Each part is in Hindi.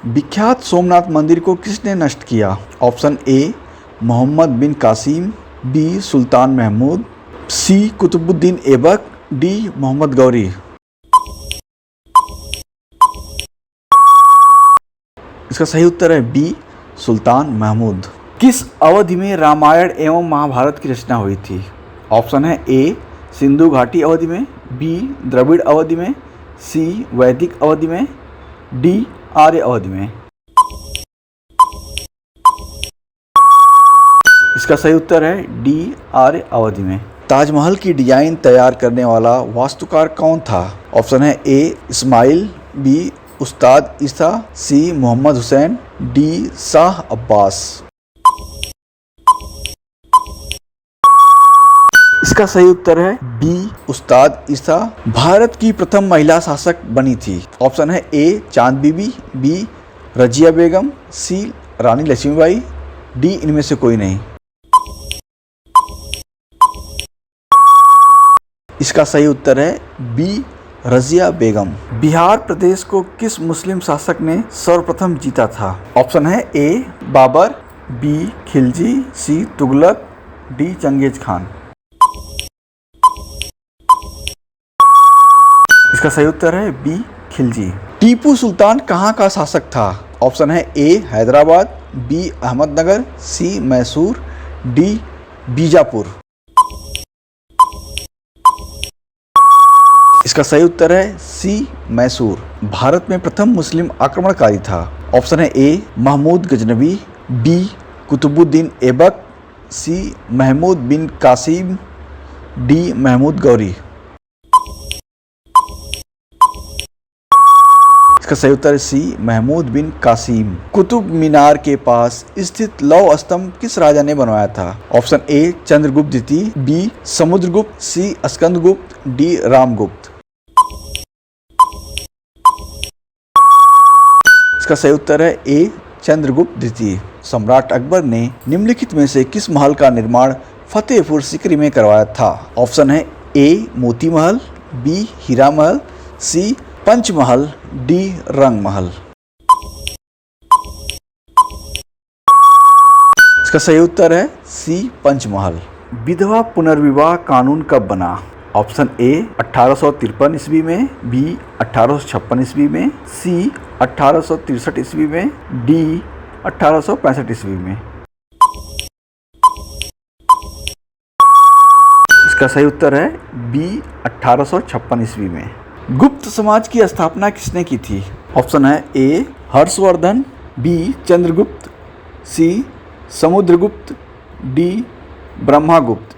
विख्यात सोमनाथ मंदिर को किसने नष्ट किया? Option A Mohammad bin Qasim, B Sultan Mahmud, C Qutubuddin Aibak, D Mohammad Ghori. इसका सही उत्तर है बी सुल्तान महमूद। किस अवधि में रामायण एवं महाभारत की रचना हुई थी? ऑप्शन है ए सिंधु घाटी अवधि में, बी द्रविड़ अवधि में, सी वैदिक अवधि में, डी आर्य अवधि में। इसका सही उत्तर है डी आर्य अवधि में। ताजमहल की डिजाइन तैयार करने वाला वास्तुकार कौन था? ऑप्शन है ए इस्माइल, बी उस्ताद ईसा, सी मोहम्मद हुसैन, डी शाह अब्बास। इसका सही उत्तर है बी उस्ताद ईसा। भारत की प्रथम महिला शासक बनी थी। ऑप्शन है ए चांद बीबी, बी रजिया बेगम, सी रानी लक्ष्मीबाई, डी इनमें से कोई नहीं। इसका सही उत्तर है बी रजिया बेगम। बिहार प्रदेश को किस मुस्लिम शासक ने सर्वप्रथम जीता था? ऑप्शन है ए बाबर, बी खिलजी, सी तुगलक, डी चंगेज खान। इसका सही उत्तर है बी खिलजी। टीपू सुल्तान कहाँ का शासक था? ऑप्शन है ए हैदराबाद, बी अहमदनगर, सी मैसूर, डी बीजापुर। इसका सही उत्तर है सी मैसूर। भारत में प्रथम मुस्लिम आक्रमणकारी था। ऑप्शन है ए महमूद गजनवी, बी कुतुबुद्दीन ऐबक, सी महमूद बिन कासिम, डी महमूद गौरी। इसका सही उत्तर है सी महमूद बिन कासिम। कुतुब मीनार के पास स्थित लौह स्तंभ किस राजा ने बनवाया था? ऑप्शन ए चंद्रगुप्त द्वितीय, बी समुद्रगुप्त, सी स्कंदगुप्त, डी रामगुप्त। इसका सही उत्तर है ए चंद्रगुप्त द्वितीय। सम्राट अकबर ने निम्नलिखित में से किस महल का निर्माण फतेहपुर सीकरी में करवाया था? ऑप्शन है ए मोती महल, बी हीरा महल, सी पंचमहल, डी रंग महल। इसका सही उत्तर है सी पंचमहल। विधवा पुनर्विवाह कानून कब बना? ऑप्शन ए 1853 ईस्वी में, बी 1856 ईस्वी में, सी 1863 ईस्वी में, डी 1865 ईस्वी में। इसका सही उत्तर है बी 1856 ईस्वी में। गुप्त समाज की स्थापना किसने की थी? ऑप्शन है ए हर्षवर्धन, बी चंद्रगुप्त, सी समुद्रगुप्त, डी ब्रह्मागुप्त।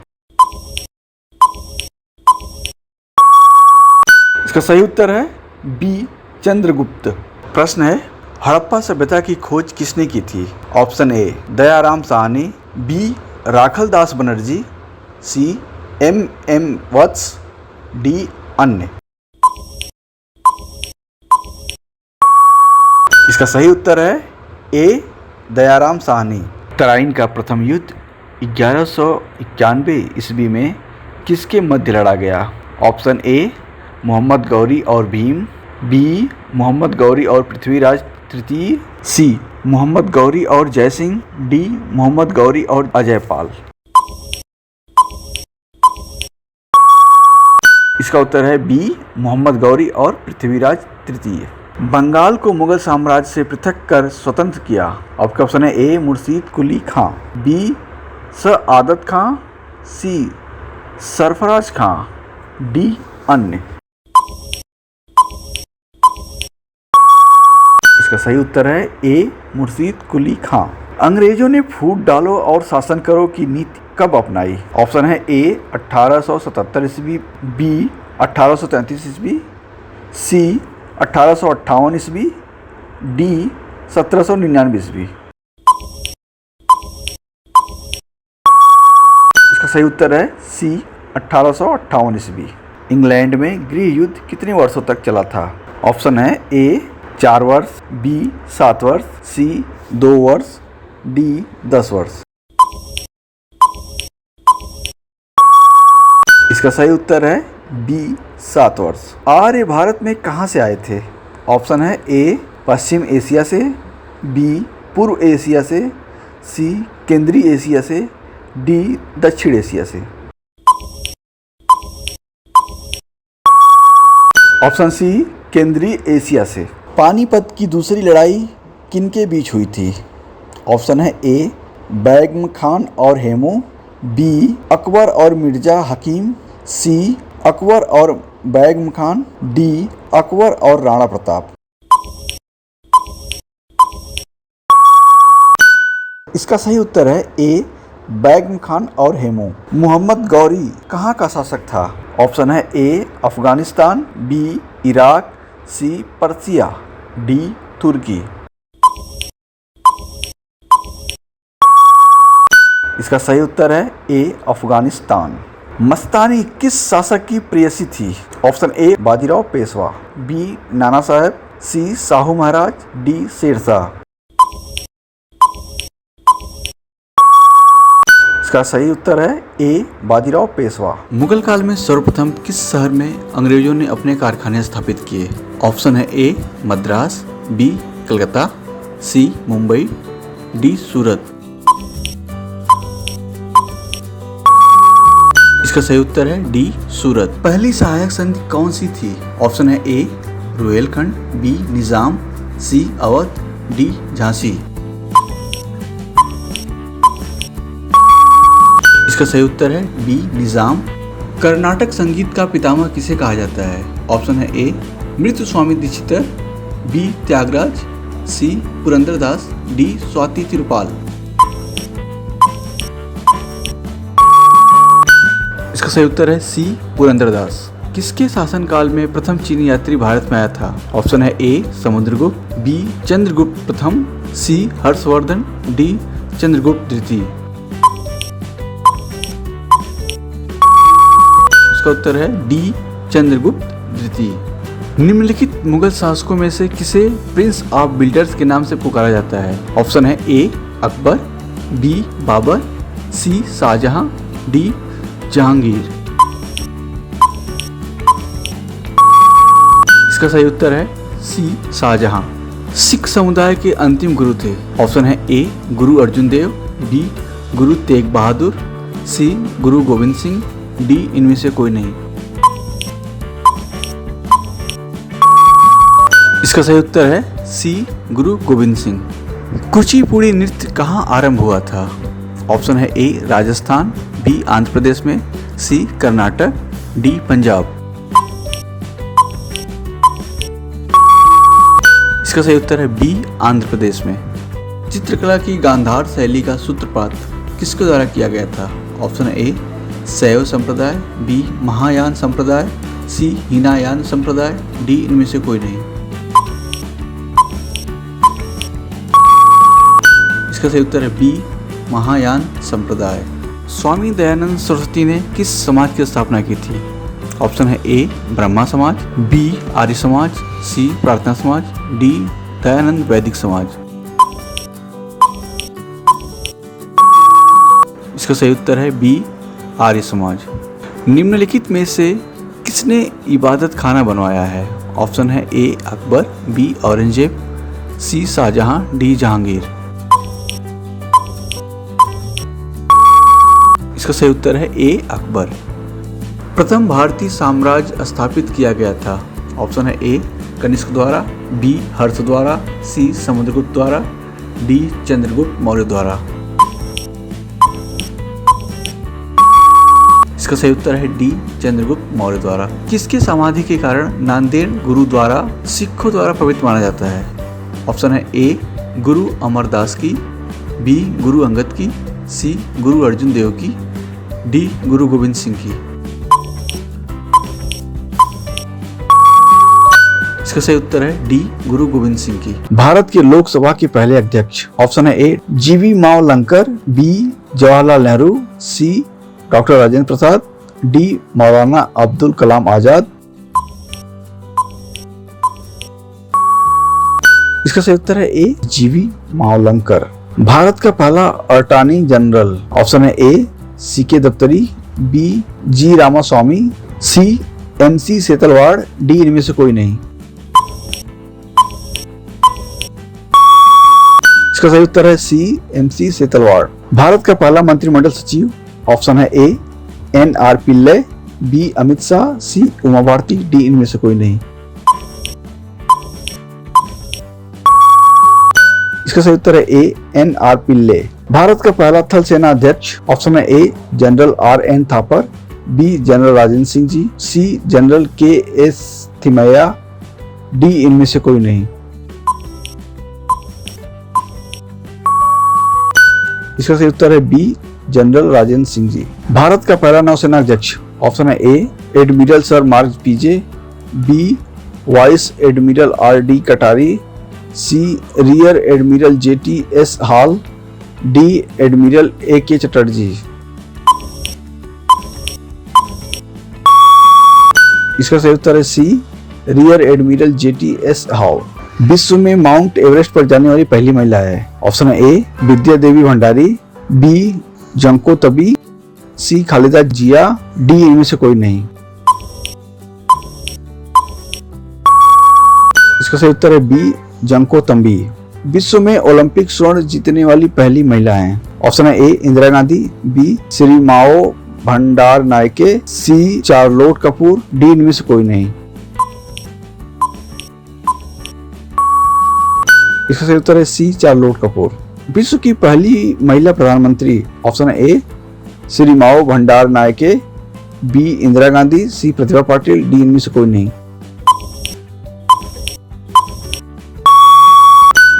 इसका सही उत्तर है बी चंद्रगुप्त। प्रश्न है हड़प्पा सभ्यता की खोज किसने की थी? Option A Dayaram Sahni, B Rakhaldas Banerjee, C M Vats, D अन्य। इसका सही उत्तर है ए दयाराम साहनी। तराइन का प्रथम युद्ध 1191 ईस्वी में किसके मध्य लड़ा गया? ऑप्शन ए मोहम्मद गौरी और भीम, बी मोहम्मद गौरी और पृथ्वीराज तृतीय, सी मोहम्मद गौरी और जयसिंह, डी मोहम्मद गौरी और अजयपाल। इसका उत्तर है बी मोहम्मद गौरी और पृथ्वीराज तृतीय। बंगाल को मुगल साम्राज्य से पृथक कर स्वतंत्र किया। आपका ऑप्शन है ए मुर्शीद कुली खां, बी सआदत खां, सी सरफराज खां, डी अन्य। इसका सही उत्तर है ए मुर्शीद कुली खां। अंग्रेजों ने फूट डालो और शासन करो की नीति कब अपनाई? ऑप्शन है ए 1877 ईस्वी, बी 1833 ईस्वी, सी 1858 ईस्वी, डी 1799 ईस्वी। इसका सही उत्तर है सी 1858 ईस्वी। इंग्लैंड में गृह युद्ध कितने वर्षों तक चला था? ऑप्शन है ए 4 वर्ष, बी 7 वर्ष, सी 2 वर्ष, डी 10 वर्ष। इसका सही उत्तर है बी 7 वर्ष। आर्य भारत में कहाँ से आए थे? ऑप्शन है ए पश्चिम एशिया से, बी पूर्व एशिया से, सी केंद्रीय एशिया से, डी दक्षिण एशिया से। ऑप्शन सी केंद्रीय एशिया से। पानीपत की दूसरी लड़ाई किनके बीच हुई थी? ऑप्शन है ए बैगम खान और हेमू, बी अकबर और मिर्जा हकीम, सी अकबर और बैगम खान, डी अकबर और राणा प्रताप। इसका सही उत्तर है ए बैगम खान और हेमू। मोहम्मद गौरी कहाँ का शासक था? ऑप्शन है ए अफगानिस्तान, बी इराक, सी पर्सिया, डी तुर्की। इसका सही उत्तर है ए अफगानिस्तान। मस्तानी किस शासक की प्रेयसी थी? Option A Bajirao Peshwa, B Nana Sahib, C Shahu Maharaj, D Sher Shah. इसका सही उत्तर है ए बाजीराव पेशवा। मुगल काल में सर्वप्रथम किस शहर में अंग्रेजों ने अपने कारखाने स्थापित किए? ऑप्शन है ए मद्रास, बी कलकत्ता, सी मुंबई, डी सूरत। इसका सही उत्तर है डी सूरत। पहली सहायक संधि कौन सी थी? ऑप्शन है ए रुहेलखंड, बी निजाम, सी अवध, डी झांसी। इसका सही उत्तर है बी निजाम। कर्नाटक संगीत का पितामह किसे कहा जाता है? ऑप्शन है ए मृत्यु स्वामी दीक्षितर, बी त्यागराज, सी पुरंदरदास, डी स्वाति तिरुपाल। इसका सही उत्तर है सी पुरंदरदास। किसके शासनकाल में प्रथम चीनी यात्री भारत में आया था? ऑप्शन है ए समुद्रगुप्त, बी चंद्रगुप्त प्रथम, सी हर्षवर्धन, डी चंद्रगुप्त द्वितीय। इसका उत्तर है डी चंद्रगुप्त द्वितीय। निम्नलिखित मुगल शासकों में से किसे प्रिंस ऑफ बिल्डर्स के नाम से पुकारा जाता है? ऑप्शन है ए अकबर, बी बाबर, सी शाहजहां, डी जहांगीर। इसका सही उत्तर है सी शाहजहां। सिख समुदाय के अंतिम गुरु थे? ऑप्शन है ए गुरु अर्जुन देव, बी गुरु तेग बहादुर, सी गुरु गोविंद सिंह, डी इनमें से कोई नहीं। इसका सही उत्तर है सी गुरु गोविंद सिंह। कुचिपुड़ी नृत्य कहाँ आरंभ हुआ था? ऑप्शन है ए राजस्थान, बी आंध्र प्रदेश में, सी कर्नाटक, डी पंजाब। इसका सही उत्तर है बी आंध्र प्रदेश में। चित्रकला की गांधार शैली का सूत्रपात किसके द्वारा किया गया था? ऑप्शन है ए शैव संप्रदाय, बी महायान संप्रदाय, सी हीनायान संप्रदाय, डी इनमें से कोई नहीं। इसका सही उत्तर है बी महायान संप्रदाय। स्वामी दयानंद सरस्वती ने किस समाज की स्थापना की थी? ऑप्शन है ए ब्रह्मा समाज, बी आर्य समाज, सी प्रार्थना समाज, डी दयानंद वैदिक समाज। इसका सही उत्तर है बी आर्य समाज। निम्नलिखित में से किसने इबादत खाना बनवाया है? ऑप्शन है ए अकबर, बी औरंगजेब, सी शाहजहां, डी जहांगीर। इसका सही उत्तर है ए अकबर। प्रथम भारतीय साम्राज्य स्थापित किया गया था? ऑप्शन है ए कनिष्क द्वारा, बी हर्ष द्वारा, सी समुद्रगुप्त द्वारा, डी चंद्रगुप्त मौर्य द्वारा। इसका सही उत्तर है डी चंद्रगुप्त मौर्य द्वारा। किसके समाधि के कारण नांदेड़ गुरुद्वारा सिखों द्वारा पवित्र माना जाता है? ऑप्शन है ए गुरु अमरदास की, बी गुरु अंगद की, सी गुरु अर्जुन देव की, डी गुरु गोविंद सिंह की। इसका सही उत्तर है डी गुरु गोविंद सिंह की। भारत के लोकसभा के पहले अध्यक्ष? ऑप्शन है ए जीवी मावलंकर, बी जवाहरलाल नेहरू, सी डॉक्टर राजेंद्र प्रसाद, डी मौलाना अब्दुल कलाम आजाद। इसका सही उत्तर है ए जीवी मावलंकर। भारत का पहला अटॉर्नी जनरल? ऑप्शन है ए C K Daftari, B G Ramaswamy, C M C Setalvad, D इनमें से कोई नहीं। इसका सही उत्तर है सी MC सेतलवाड़। भारत का पहला मंत्रिमंडल सचिव, ऑप्शन है ए NR पिल्लई, बी अमित शाह, सी उमा भारती, डी इनमें से कोई नहीं। इसका सही उत्तर है ए NR पिल्लई। भारत का पहला थल सेना अध्यक्ष, ऑप्शन है A general RN Thapar, B general Rajendra Singh ji, C general KS Thimayya, D इनमें से कोई नहीं। इसका सही उत्तर है बी जनरल राजेंद्र सिंह जी। भारत का पहला नौसेना अध्यक्ष, ऑप्शन है A admiral sir mark PJ, B vice admiral RD Katari, C rear admiral JTS Hall, D admiral AK Chatterjee. इसका सही उत्तर है C rear admiral JTS Hall. विश्व में माउंट एवरेस्ट पर जाने वाली पहली महिला है, ऑप्शन है ए विद्या देवी भंडारी, बी जंको तबी, सी खालिदा जिया, डी इनमें से कोई नहीं। इसका सही उत्तर है बी जंको तंबी। विश्व में ओलंपिक स्वर्ण जीतने वाली पहली महिला हैं, ऑप्शन है ए इंदिरा गांधी, बी श्री माओ भंडार नायके, सी चार्लोट कपूर, डी इनमें से कोई नहीं। इसका सही उत्तर है सी चार्लोट कपूर। विश्व की पहली महिला प्रधानमंत्री, ऑप्शन है ए श्री माओ भंडार नायके, बी इंदिरा गांधी, सी प्रतिभा पाटिल, डी इनमें से कोई नहीं।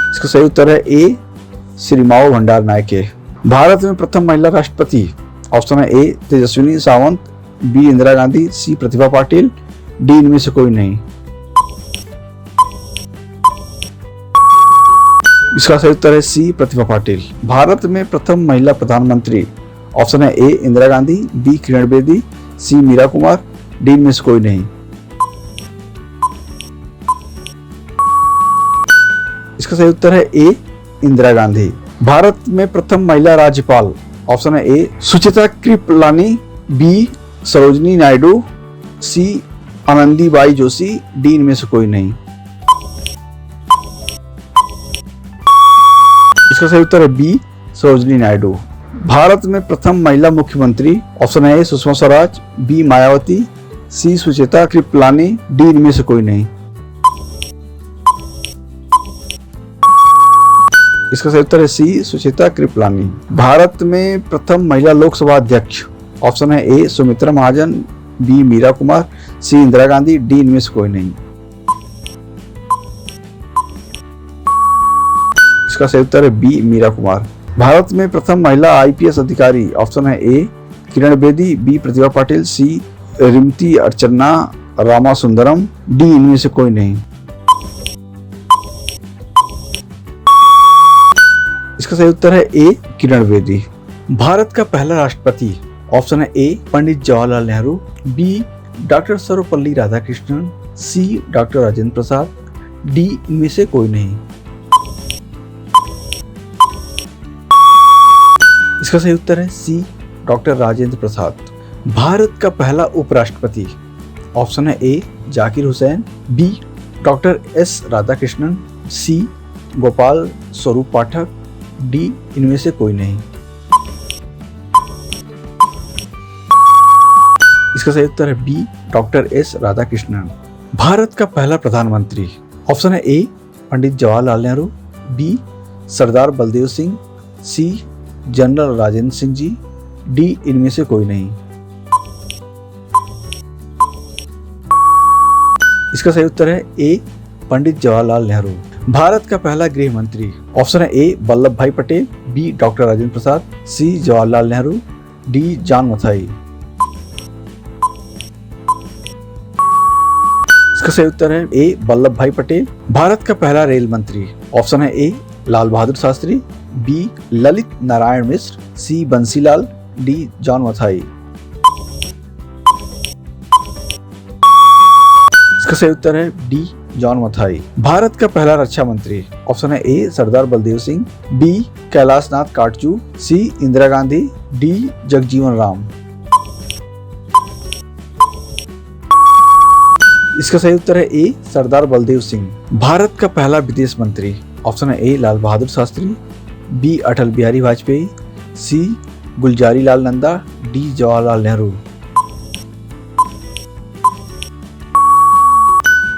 इसका सही उत्तर है ए श्री माओ भंडार नायके। भारत में प्रथम महिला राष्ट्रपति, ऑप्शन है ए तेजस्विनी सावंत, बी इंदिरा गांधी, सी प्रतिभा पाटिल, डी इनमें से कोई नहीं। इसका सही उत्तर है सी प्रतिभा पाटिल। भारत में प्रथम महिला प्रधानमंत्री, ऑप्शन है ए इंदिरा गांधी, बी किरण बेदी, सी मीरा कुमार, डी इनमें से कोई नहीं। इसका सही उत्तर है ए इंदिरा गांधी। भारत में प्रथम महिला राज्यपाल, ऑप्शन है ए सुचिता कृपलानी, बी सरोजनी नायडू, सी आनंदीबाई जोशी, डी इनमें से कोई नहीं। इसका सही उत्तर है बी सरोजनी नायडू। भारत में प्रथम महिला मुख्यमंत्री, ऑप्शन है ए सुषमा स्वराज, बी मायावती, सी सुचिता कृपलानी, डी इनमें से कोई नहीं। इसका सही उत्तर है सी सुचिता कृपलानी। भारत में प्रथम महिला लोकसभा अध्यक्ष, ऑप्शन है ए सुमित्रा महाजन, बी मीरा कुमार, सी इंदिरा गांधी, डी इनमें से कोई नहीं। इसका सही उत्तर है बी मीरा कुमार। भारत में प्रथम महिला IPS अधिकारी, ऑप्शन है ए किरण बेदी, बी प्रतिभा पाटिल, सी रिमती अर्चना रामासुंदरम, डी इनमें से कोई नहीं। इसका सही उत्तर है ए किरण बेदी। भारत का पहला राष्ट्रपति, ऑप्शन है A Pandit Jawaharlal Nehru, B doctor Sarvepalli Radhakrishnan, C doctor Rajendra Prasad, D इनमें से कोई नहीं। इसका सही उत्तर है सी डॉक्टर राजेंद्र प्रसाद। भारत का पहला उपराष्ट्रपति, ऑप्शन है A Zakir Hussain, B doctor S Radhakrishnan, C Gopal Swarup Pathak, D इनमें से कोई नहीं। इसका सही उत्तर है B doctor S Radhakrishnan. Bharat का पहला प्रधानमंत्री, ऑप्शन है A Pandit Jawaharlal Nehru, B Sardar Baldev Singh, C general Rajendra Singh ji, D इनमें से कोई नहीं। इसका सही उत्तर है ए पंडित जवाहरलाल नेहरू। भारत का पहला गृह मंत्री, ऑप्शन है ए वल्लभ भाई पटेल, बी डॉक्टर राजेंद्र प्रसाद, सी जवाहरलाल नेहरू, डी जॉन मथाई। इसका सही उत्तर है ए वल्लभ भाई पटेल। भारत का पहला रेल मंत्री, ऑप्शन है ए लाल बहादुर शास्त्री, बी ललित नारायण मिश्र, सी बंसीलाल, डी जॉन मथाई। इसका सही उत्तर है डी जॉन मथाई। भारत का पहला रक्षा मंत्री, ऑप्शन है ए सरदार बलदेव सिंह, बी कैलाश नाथ काटजू, सी इंदिरा गांधी, डी जगजीवन राम। इसका सही उत्तर है ए सरदार बलदेव सिंह। भारत का पहला विदेश मंत्री, ऑप्शन है ए लाल बहादुर शास्त्री, बी अटल बिहारी वाजपेयी, सी गुलजारी लाल नंदा, डी जवाहरलाल नेहरू।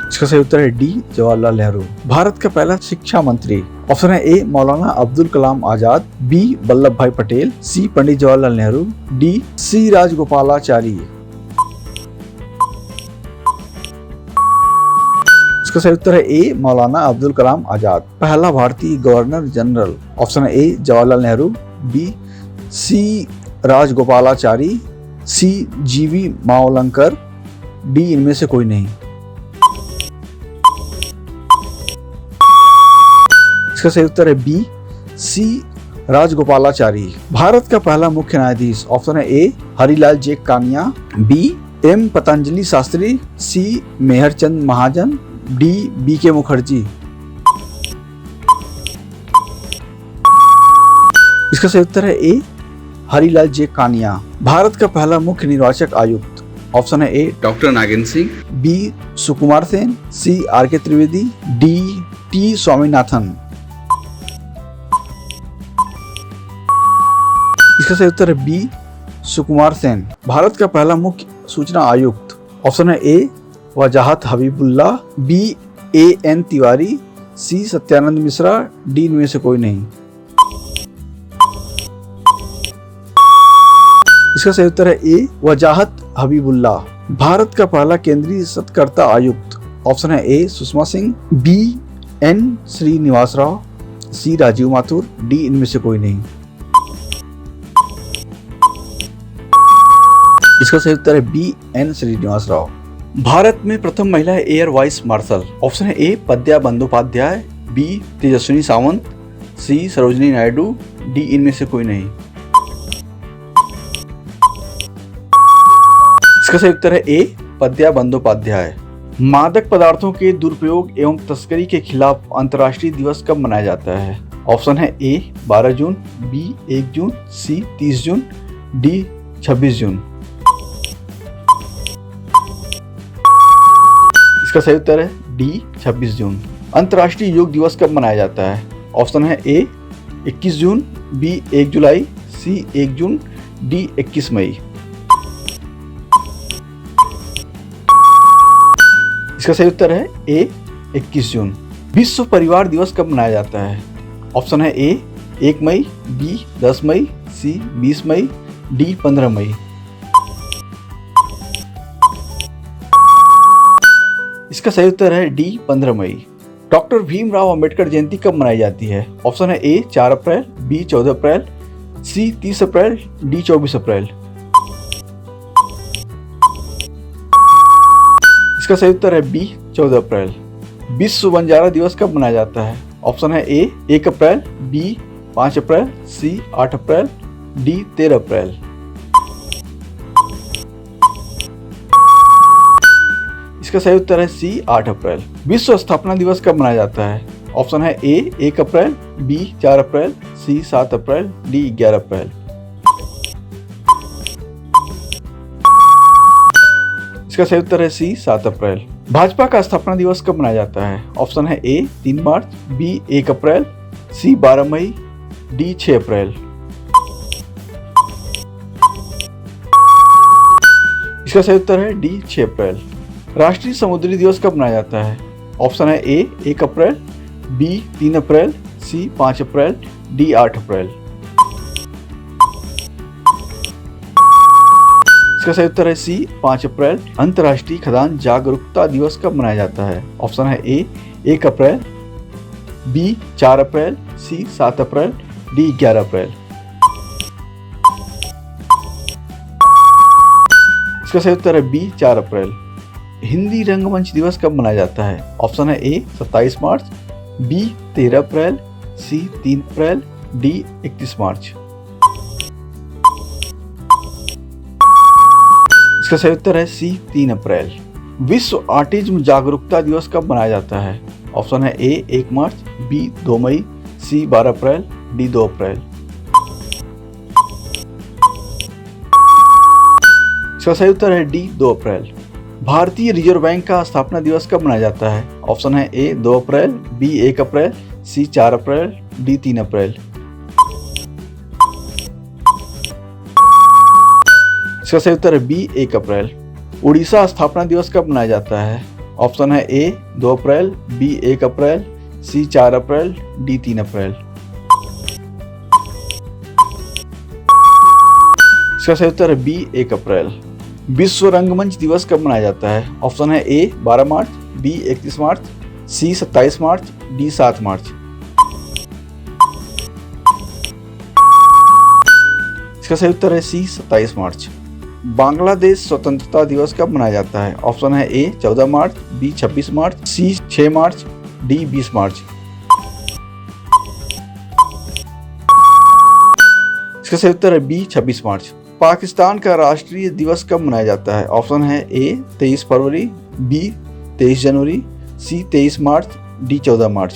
इसका सही उत्तर है डी जवाहरलाल नेहरू। भारत का पहला शिक्षा मंत्री, ऑप्शन है ए मौलाना अब्दुल कलाम आजाद, बी वल्लभ भाई पटेल, सी पंडित जवाहरलाल नेहरू, डी सी राजगोपालाचारी। इसका सही उत्तर है ए मौलाना अब्दुल कलाम आजाद। पहला भारतीय गवर्नर जनरल, ऑप्शन है ए जवाहरलाल नेहरू, बी सी राजगोपालाचारी, सी जीवी मावलंकर, डी इनमें से कोई नहीं। इसका सही उत्तर है बी सी राजगोपालाचारी। भारत का पहला मुख्य न्यायाधीश, ऑप्शन है ए हरिलाल जे कानिया, बी एम पतंजलि शास्त्री, सी मेहरचंद महाजन, डी बी के मुखर्जी। इसका सही उत्तर है ए हरिलाल जे कानिया। भारत का पहला मुख्य निर्वाचक आयुक्त, ऑप्शन है ए doctor Nagendra Singh, B Sukumar Sen, C R के त्रिवेदी, डी टी स्वामीनाथन। इसका सही उत्तर है बी सुकुमार सेन। भारत का पहला मुख्य सूचना आयुक्त, ऑप्शन है ए वजाहत Habibullah, B A N Tiwari, C Satyanand Mishra, D इनमें से कोई नहीं। इसका सही उत्तर है ए वजाहत हबीबुल्ला। भारत का पहला केंद्रीय सत्कर्ता आयुक्त, ऑप्शन है ए सुषमा सिंह, बी एन श्रीनिवास राव, सी राजीव माथुर, डी इनमें से कोई नहीं। इसका सही उत्तर है बी एन श्रीनिवास राव। भारत में प्रथम महिला एयर वाइस मार्शल, ऑप्शन है ए पद्या बंदोपाध्याय, बी तेजस्विनी सावंत, सी सरोजिनी नायडू, डी इनमें से कोई नहीं। इसका सही उत्तर है ए पद्या बंदोपाध्याय। मादक पदार्थों के दुरुपयोग एवं तस्करी के खिलाफ अंतर्राष्ट्रीय दिवस कब मनाया जाता है? ऑप्शन है ए 12 जून, बी 1 जून, सी 30 जून, डी 26 जून। इसका सही उत्तर है डी 26 जून। अंतर्राष्ट्रीय योग दिवस कब मनाया जाता है? ऑप्शन है ए 21 जून, बी 1 जुलाई, सी 1 जून, डी 21 मई। इसका सही उत्तर है ए 21 जून। विश्व परिवार दिवस कब मनाया जाता है? ऑप्शन है ए 1 मई, बी 10 मई, सी 20 मई, डी 15 मई। इसका सही उत्तर है डी 15 मई। डॉक्टर भीमराव अंबेडकर जयंती कब मनाई जाती है? ऑप्शन है ए 4 अप्रैल, बी 14 अप्रैल, सी 30 अप्रैल, डी 24 अप्रैल। इसका सही उत्तर है बी 14 अप्रैल। विश्व बंजारा दिवस कब मनाया जाता है? ऑप्शन है ए 1 अप्रैल, बी 5 अप्रैल, सी 8 अप्रैल, डी 13 अप्रैल। इसका सही उत्तर है सी 8 अप्रैल। विश्व स्थापना दिवस कब मनाया जाता है? ऑप्शन है ए 1 अप्रैल, बी 4 अप्रैल, सी 7 अप्रैल, डी 11 अप्रैल। इसका सही उत्तर है सी 7 अप्रैल। भाजपा का स्थापना दिवस कब मनाया जाता है? ऑप्शन है ए 3 मार्च, बी 1 अप्रैल, सी 12 मई, डी 6 अप्रैल। इसका सही उत्तर है डी 6 अप्रैल। राष्ट्रीय समुद्री दिवस कब मनाया जाता है? ऑप्शन है ए 1 अप्रैल, बी 3 अप्रैल, सी 5 अप्रैल, डी 8 अप्रैल। इसका सही उत्तर है सी 5 अप्रैल। अंतर्राष्ट्रीय खदान जागरूकता दिवस कब मनाया जाता है? ऑप्शन है ए 1 अप्रैल, बी 4 अप्रैल, सी 7 अप्रैल, डी 11 अप्रैल। इसका सही उत्तर है बी 4 अप्रैल। हिंदी रंगमंच दिवस कब मनाया जाता है? ऑप्शन है ए 27 मार्च, बी 13 अप्रैल, सी 3 अप्रैल, डी 31 मार्च। इसका सही उत्तर है सी 3 अप्रैल। विश्व ऑटिज्म जागरूकता दिवस कब मनाया जाता है? ऑप्शन है ए 1 मार्च, बी 2 मई, सी 12 अप्रैल, डी 2 अप्रैल। इसका सही उत्तर है डी 2 अप्रैल। भारतीय रिजर्व बैंक का स्थापना दिवस कब मनाया जाता है? ऑप्शन है ए 2 अप्रैल, बी 1 अप्रैल, सी 4 अप्रैल, डी 3 अप्रैल। इसका सही उत्तर है बी 1 अप्रैल। उड़ीसा स्थापना दिवस कब मनाया जाता है? ऑप्शन है ए 2 अप्रैल, बी 1 अप्रैल, सी 4 अप्रैल, डी 3 अप्रैल। इसका सही उत्तर है बी 1 अप्रैल। विश्व रंगमंच दिवस कब मनाया जाता है? ऑप्शन है ए 12 मार्च, बी 31 मार्च, सी 27 मार्च, डी 7 मार्च। इसका सही उत्तर है सी 27 मार्च। बांग्लादेश स्वतंत्रता दिवस कब मनाया जाता है? ऑप्शन है ए 14 मार्च, बी 26 मार्च, सी 6 मार्च, डी 20 मार्च। इसका सही उत्तर है बी 26 मार्च। पाकिस्तान का राष्ट्रीय दिवस कब मनाया जाता है? ऑप्शन है ए 23 फरवरी, बी 23 जनवरी, सी 23 मार्च, डी 14 मार्च।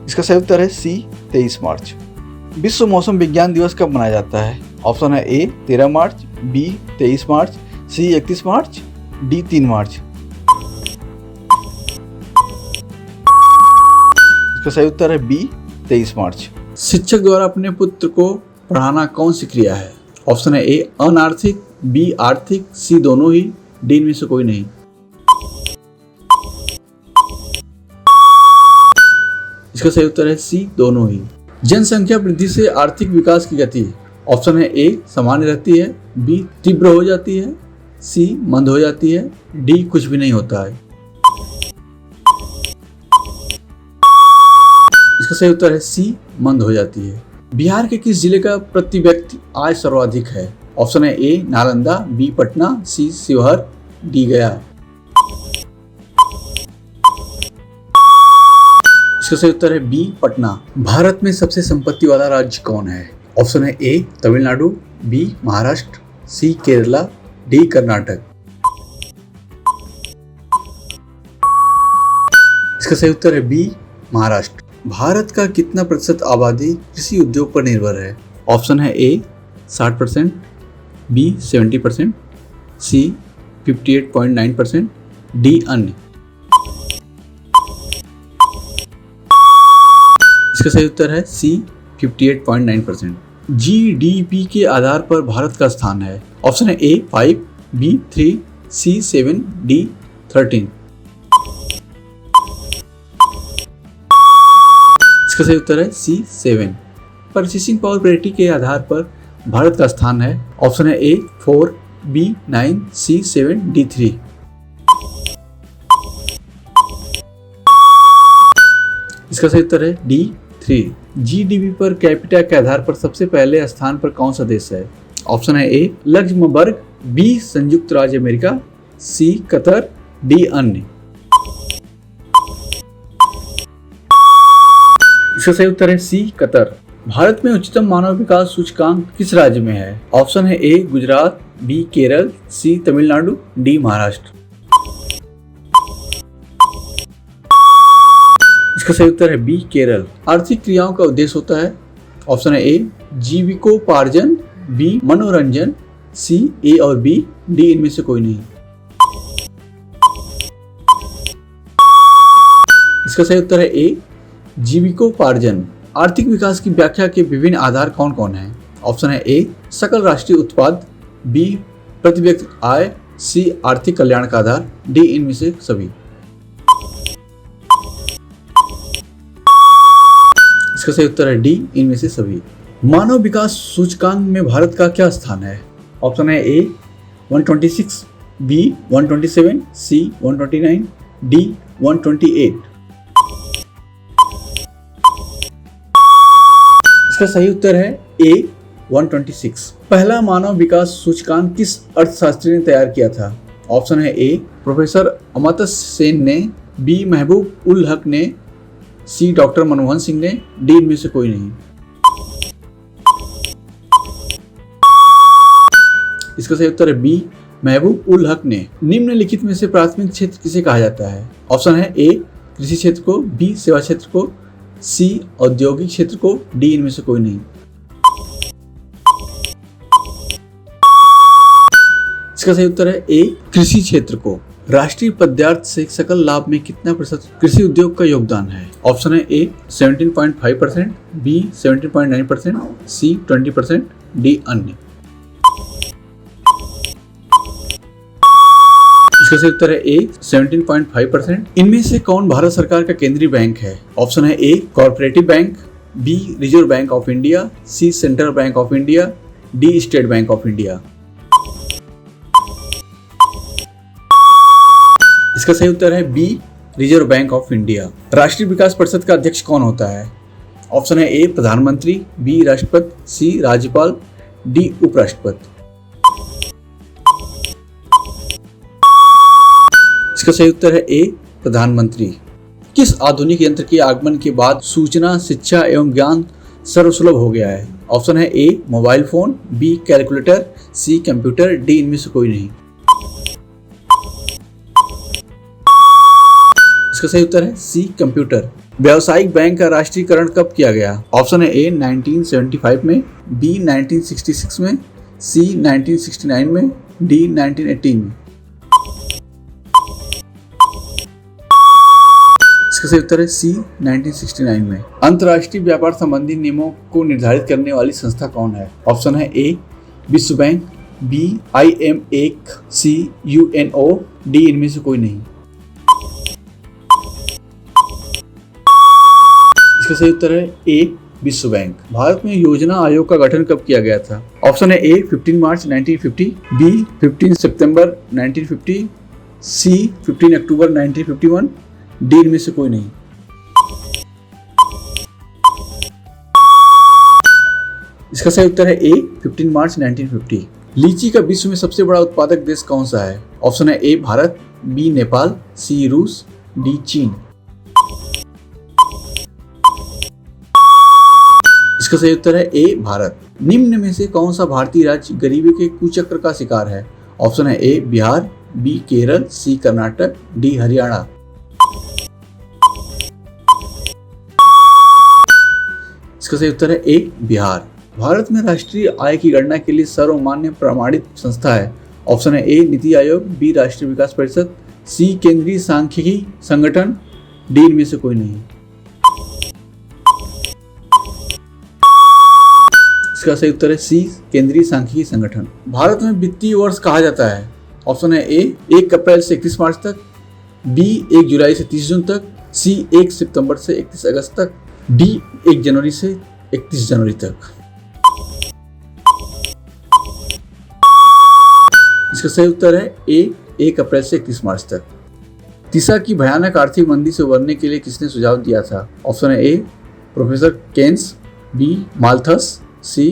इसका सही उत्तर है सी 23 मार्च। विश्व मौसम विज्ञान दिवस कब मनाया जाता है? ऑप्शन है ए 13 मार्च, बी 23 मार्च, सी 31 मार्च, डी 3 मार्च। इसका सही उत्तर है बी 23 मार्च। शिक्षक द्वारा अपने पुत्र को पढ़ाना कौन सी क्रिया है? ऑप्शन है ए अनार्थिक, बी आर्थिक, सी दोनों ही, डी इनमें से कोई नहीं। इसका सही उत्तर है सी दोनों ही। जनसंख्या वृद्धि से आर्थिक विकास की गति ऑप्शन है ए सामान्य रहती है, बी तीव्र हो जाती है, सी मंद हो जाती है, डी कुछ भी नहीं होता है। इसका सही उत्तर है सी मंद हो जाती है। बिहार के किस जिले का प्रति व्यक्ति आय सर्वाधिक है? ऑप्शन है ए नालंदा, बी पटना, सी शिवहर, डी गया। इसका सही उत्तर है बी पटना। भारत में सबसे संपत्ति वाला राज्य कौन है? ऑप्शन है ए तमिलनाडु, बी महाराष्ट्र, सी केरला, डी कर्नाटक। इसका सही उत्तर है बी महाराष्ट्र। भारत का कितना प्रतिशत आबादी कृषि उद्योग पर निर्भर है? ऑप्शन है ए 60%, बी 70%, सी 58.9%, डी अन्य। इसका सही उत्तर है सी 58.9%। जीडीपी के आधार पर भारत का स्थान है। ऑप्शन है ए 5, बी 3, सी 7, डी 13। इसका सही उत्तर है सी 7। परचेसिंग पावर पैरिटी के आधार पर भारत का स्थान है। ऑप्शन है ए 4, बी 9, सी 7, डी 3। इसका सही उत्तर है डी 3। जीडीपी पर कैपिटा के आधार पर सबसे पहले स्थान पर कौन सा देश है? ऑप्शन है ए लक्जमबर्ग, बी संयुक्त राज्य अमेरिका, सी कतर, डी अन्य। इसका सही उत्तर है सी कतर। भारत में उच्चतम मानव विकास सूचकांक किस राज्य में है? ऑप्शन है ए गुजरात, बी केरल, सी तमिलनाडु, डी महाराष्ट्र। इसका सही उत्तर है बी केरल। आर्थिक क्रियाओं का उद्देश्य होता है। ऑप्शन है ए जीविकोपार्जन, बी मनोरंजन, सी ए और बी, डी इनमें से कोई नहीं। इसका सही उत्तर है ए जीविकोपार्जन। आर्थिक विकास की व्याख्या के विभिन्न आधार कौन कौन है? ऑप्शन है ए सकल राष्ट्रीय उत्पाद, बी प्रति व्यक्ति आय, सी आर्थिक कल्याण का आधार, डी इनमें से सभी। इसका सही उत्तर है डी इनमें से सभी। मानव विकास सूचकांक में भारत का क्या स्थान है? ऑप्शन है ए 126, बी 127, सी 129, डी 128। इसका सही उत्तर है ए 126। पहला मानव विकास सूचकांक किस अर्थशास्त्री ने तैयार किया था? ऑप्शन है ए प्रोफेसर अमर्त्य सेन ने, बी महबूब उल हक ने, सी डॉक्टर मनमोहन सिंह ने, डी इनमें से कोई नहीं। इसका सही उत्तर है बी महबूब उल हक ने। निम्नलिखित में से प्राथमिक क्षेत्र किसे कहा जाता है? ऑप्शन है ए कृषि क्षेत्र को, बी सेवा क्षेत्र को, सी औद्योगिक क्षेत्र को, डी इनमें से कोई नहीं। इसका सही उत्तर है ए कृषि क्षेत्र को। राष्ट्रीय पदार्थ से सकल लाभ में कितना प्रतिशत कृषि उद्योग का योगदान है? ऑप्शन है ए 17.5%, बी 17.9%, सी 20%, डी अन्य। इसका सही उत्तर है ए 17.5%। इनमें से कौन भारत सरकार का केंद्रीय बैंक है? ऑप्शन है A corporative bank, B reserve bank of India, C central bank of India, D state bank of India. इसका सही उत्तर है B reserve bank of India. राष्ट्रीय विकास परिषद का अध्यक्ष कौन होता है? ऑप्शन है ए प्रधानमंत्री, बी राष्ट्रपति, सी राज्यपाल, डी उपराष्ट्रपति। इसका सही उत्तर है ए प्रधानमंत्री। किस आधुनिक यंत्र के आगमन के बाद सूचना, शिक्षा एवं ज्ञान सर्वसुलभ हो गया है? ऑप्शन है ए मोबाइल फोन, बी कैलकुलेटर, सी कंप्यूटर, डी इनमें से कोई नहीं। इसका सही उत्तर है सी कंप्यूटर। व्यावसायिक बैंक का राष्ट्रीयकरण कब किया गया? ऑप्शन है ए 1975 में, बी 1966 में, सी 1969 में, डी 1980 में। इसका सही उत्तर है सी 1969 में। अंतर्राष्ट्रीय व्यापार संबंधी नियमों को निर्धारित करने वाली संस्था कौन है? ऑप्शन है ए विश्व बैंक, बी IMF, सी UNO, डी इनमें से कोई नहीं। इसका सही उत्तर है ए विश्व बैंक। भारत में योजना आयोग का गठन कब किया गया था? ऑप्शन है ए 15 मार्च 1950, बी 15 सितंबर 1950, सी 15 अक्टूबर 1951, डी इनमें से कोई नहीं। इसका सही उत्तर है ए 15 मार्च 1950। लीची का विश्व में सबसे बड़ा उत्पादक देश कौन सा है? ऑप्शन है ए भारत, बी नेपाल, सी रूस, डी चीन। इसका सही उत्तर है ए भारत। निम्न में से कौन सा भारतीय राज्य गरीबी के कुचक्र का शिकार है? ऑप्शन है ए बिहार, बी केरल, सी कर्नाटक, डी हरियाणा। इसका सही उत्तर है ए बिहार। भारत में राष्ट्रीय आय की गणना के लिए सर्वमान्य प्रमाणित संस्था है? ऑप्शन है ए नीति आयोग, बी राष्ट्रीय विकास परिषद, सी केंद्रीय सांख्यिकी संगठन, डी इनमें से कोई नहीं। इसका सही उत्तर है सी केंद्रीय सांख्यिकी संगठन। भारत में वित्तीय वर्ष कहा जाता है? ऑप्शन है ए 1 अप्रैल से 31 मार्च तक, बी 1 जुलाई से 30 जून तक, सी 1 सितंबर से 31 अगस्त तक, डी 1 जनवरी से 31 जनवरी तक। इसका सही उत्तर है ए 1 अप्रैल से 31 मार्च तक। तीसा की भयानक आर्थिक मंदी से उबरने के लिए किसने सुझाव दिया था? ऑप्शन है ए प्रोफेसर केन्स, बी माल्थस, सी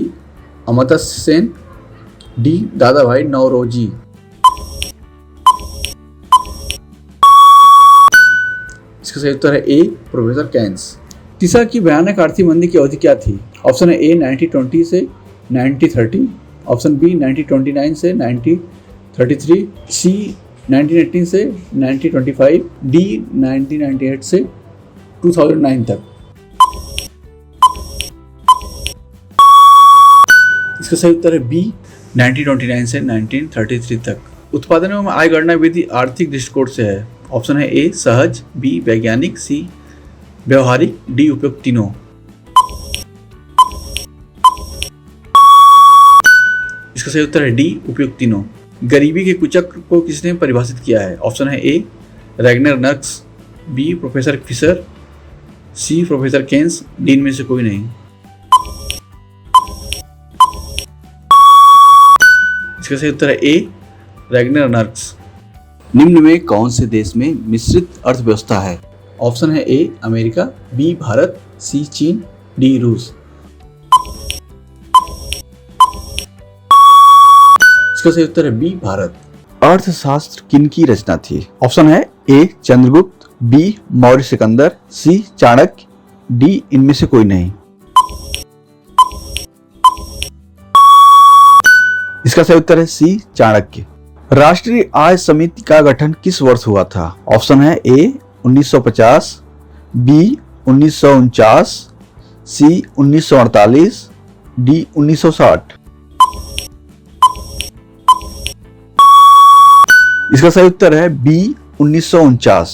अमर्त्य सेन, डी दादा भाई नौरोजी। इसका सही उत्तर है ए प्रोफेसर केन्स। तीसा की भयानक आर्थिक मंदी की अवधि क्या थी? ऑप्शन है ए 1920 से 1930, ऑप्शन बी 1929 से 1933, सी 1918 से 1925, डी 1998 से 2009 तक। इसका सही उत्तर है बी 1929 से 1933 तक। उत्पादन एवं आय गणना विधि आर्थिक दृष्टिकोण से है? ऑप्शन है ए सहज, बी वैज्ञानिक, सी व्यवहारिक, डी उपयुक्त तीनों। इसका सही उत्तर है डी उपयुक्त तीनों। गरीबी के कुचक्र को किसने परिभाषित किया है? ऑप्शन है ए रैगनर नक्स, बी प्रोफेसर फिशर, सी प्रोफेसर केन्स, डी इनमें से कोई नहीं। इसका सही उत्तर है ए रैगनर नक्स। निम्न में कौन से देश में मिश्रित अर्थव्यवस्था है? ऑप्शन है ए अमेरिका, बी भारत, सी चीन, डी रूस। इसका सही उत्तर है बी भारत। अर्थशास्त्र किनकी रचना थी? ऑप्शन है ए चंद्रगुप्त, बी मौर्य सिकंदर, सी चाणक्य, डी इनमें से कोई नहीं। इसका सही उत्तर है सी चाणक्य। राष्ट्रीय आय समिति का गठन किस वर्ष हुआ था? ऑप्शन है ए 1950, बी 1949, सी 1948, डी 1960। इसका सही उत्तर है बी 1949।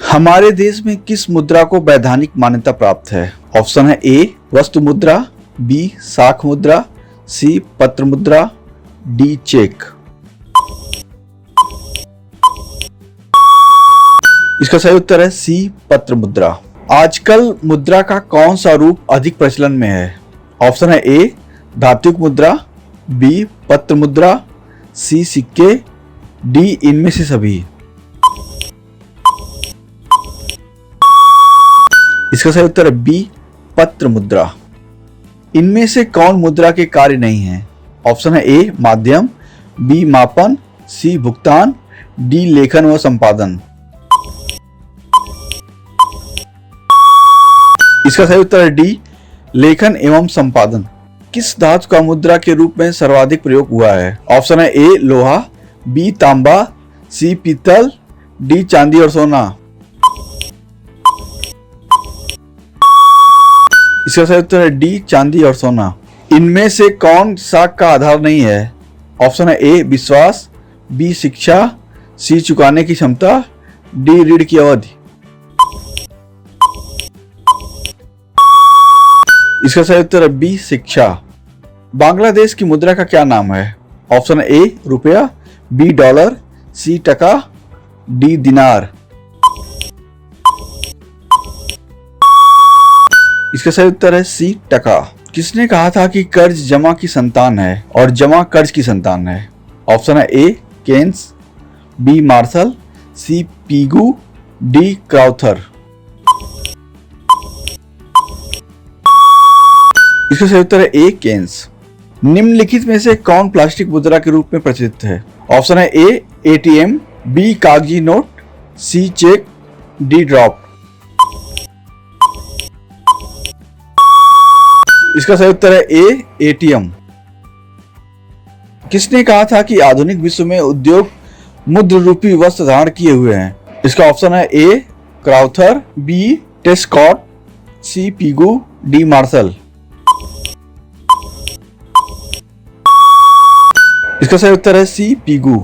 हमारे देश में किस मुद्रा को वैधानिक मान्यता प्राप्त है? ऑप्शन है ए वस्तु मुद्रा, बी साख मुद्रा, सी पत्र मुद्रा, डी चेक। इसका सही उत्तर है सी पत्र मुद्रा। आजकल मुद्रा का कौन सा रूप अधिक प्रचलन में है? ऑप्शन है ए धात्विक मुद्रा, बी पत्र मुद्रा, सी सिक्के, डी इनमें से सभी। इसका सही उत्तर है बी पत्र मुद्रा। इनमें से कौन मुद्रा के कार्य नहीं है? ऑप्शन है ए माध्यम, बी मापन, सी भुगतान, डी लेखन व संपादन। इसका सही उत्तर है डी लेखन एवं संपादन। किस धातु का मुद्रा के रूप में सर्वाधिक प्रयोग हुआ है? ऑप्शन है ए लोहा, बी तांबा, सी पीतल, डी चांदी और सोना। इसका सही उत्तर है डी चांदी और सोना। इनमें से कौन साख का आधार नहीं है? ऑप्शन है ए विश्वास, बी शिक्षा, सी चुकाने की क्षमता, डी ऋण की अवधि। इसका सही उत्तर है बी शिक्षा। बांग्लादेश की मुद्रा का क्या नाम है? ऑप्शन ए रुपया, बी डॉलर, सी टका, डी दिनार। इसका सही उत्तर है सी टका। किसने कहा था कि कर्ज जमा की संतान है और जमा कर्ज की संतान है? ऑप्शन है ए केन्स, बी मार्शल, सी पीगू, डी क्राउथर। इसका सही उत्तर है ए केन्स। निम्नलिखित में से कौन प्लास्टिक मुद्रा के रूप में प्रचलित है? ऑप्शन है ए एटीएम, बी कागजी नोट, सी चेक, डी ड्रॉप। इसका सही उत्तर है ए एटीएम। किसने कहा था कि आधुनिक विश्व में उद्योग मुद्र रूपी वस्त्र धारण किए हुए हैं? इसका ऑप्शन है ए क्राउथर, बी टेस्कॉट, सी पीगू, डी मार्शल। इसका सही उत्तर है सी पीगू।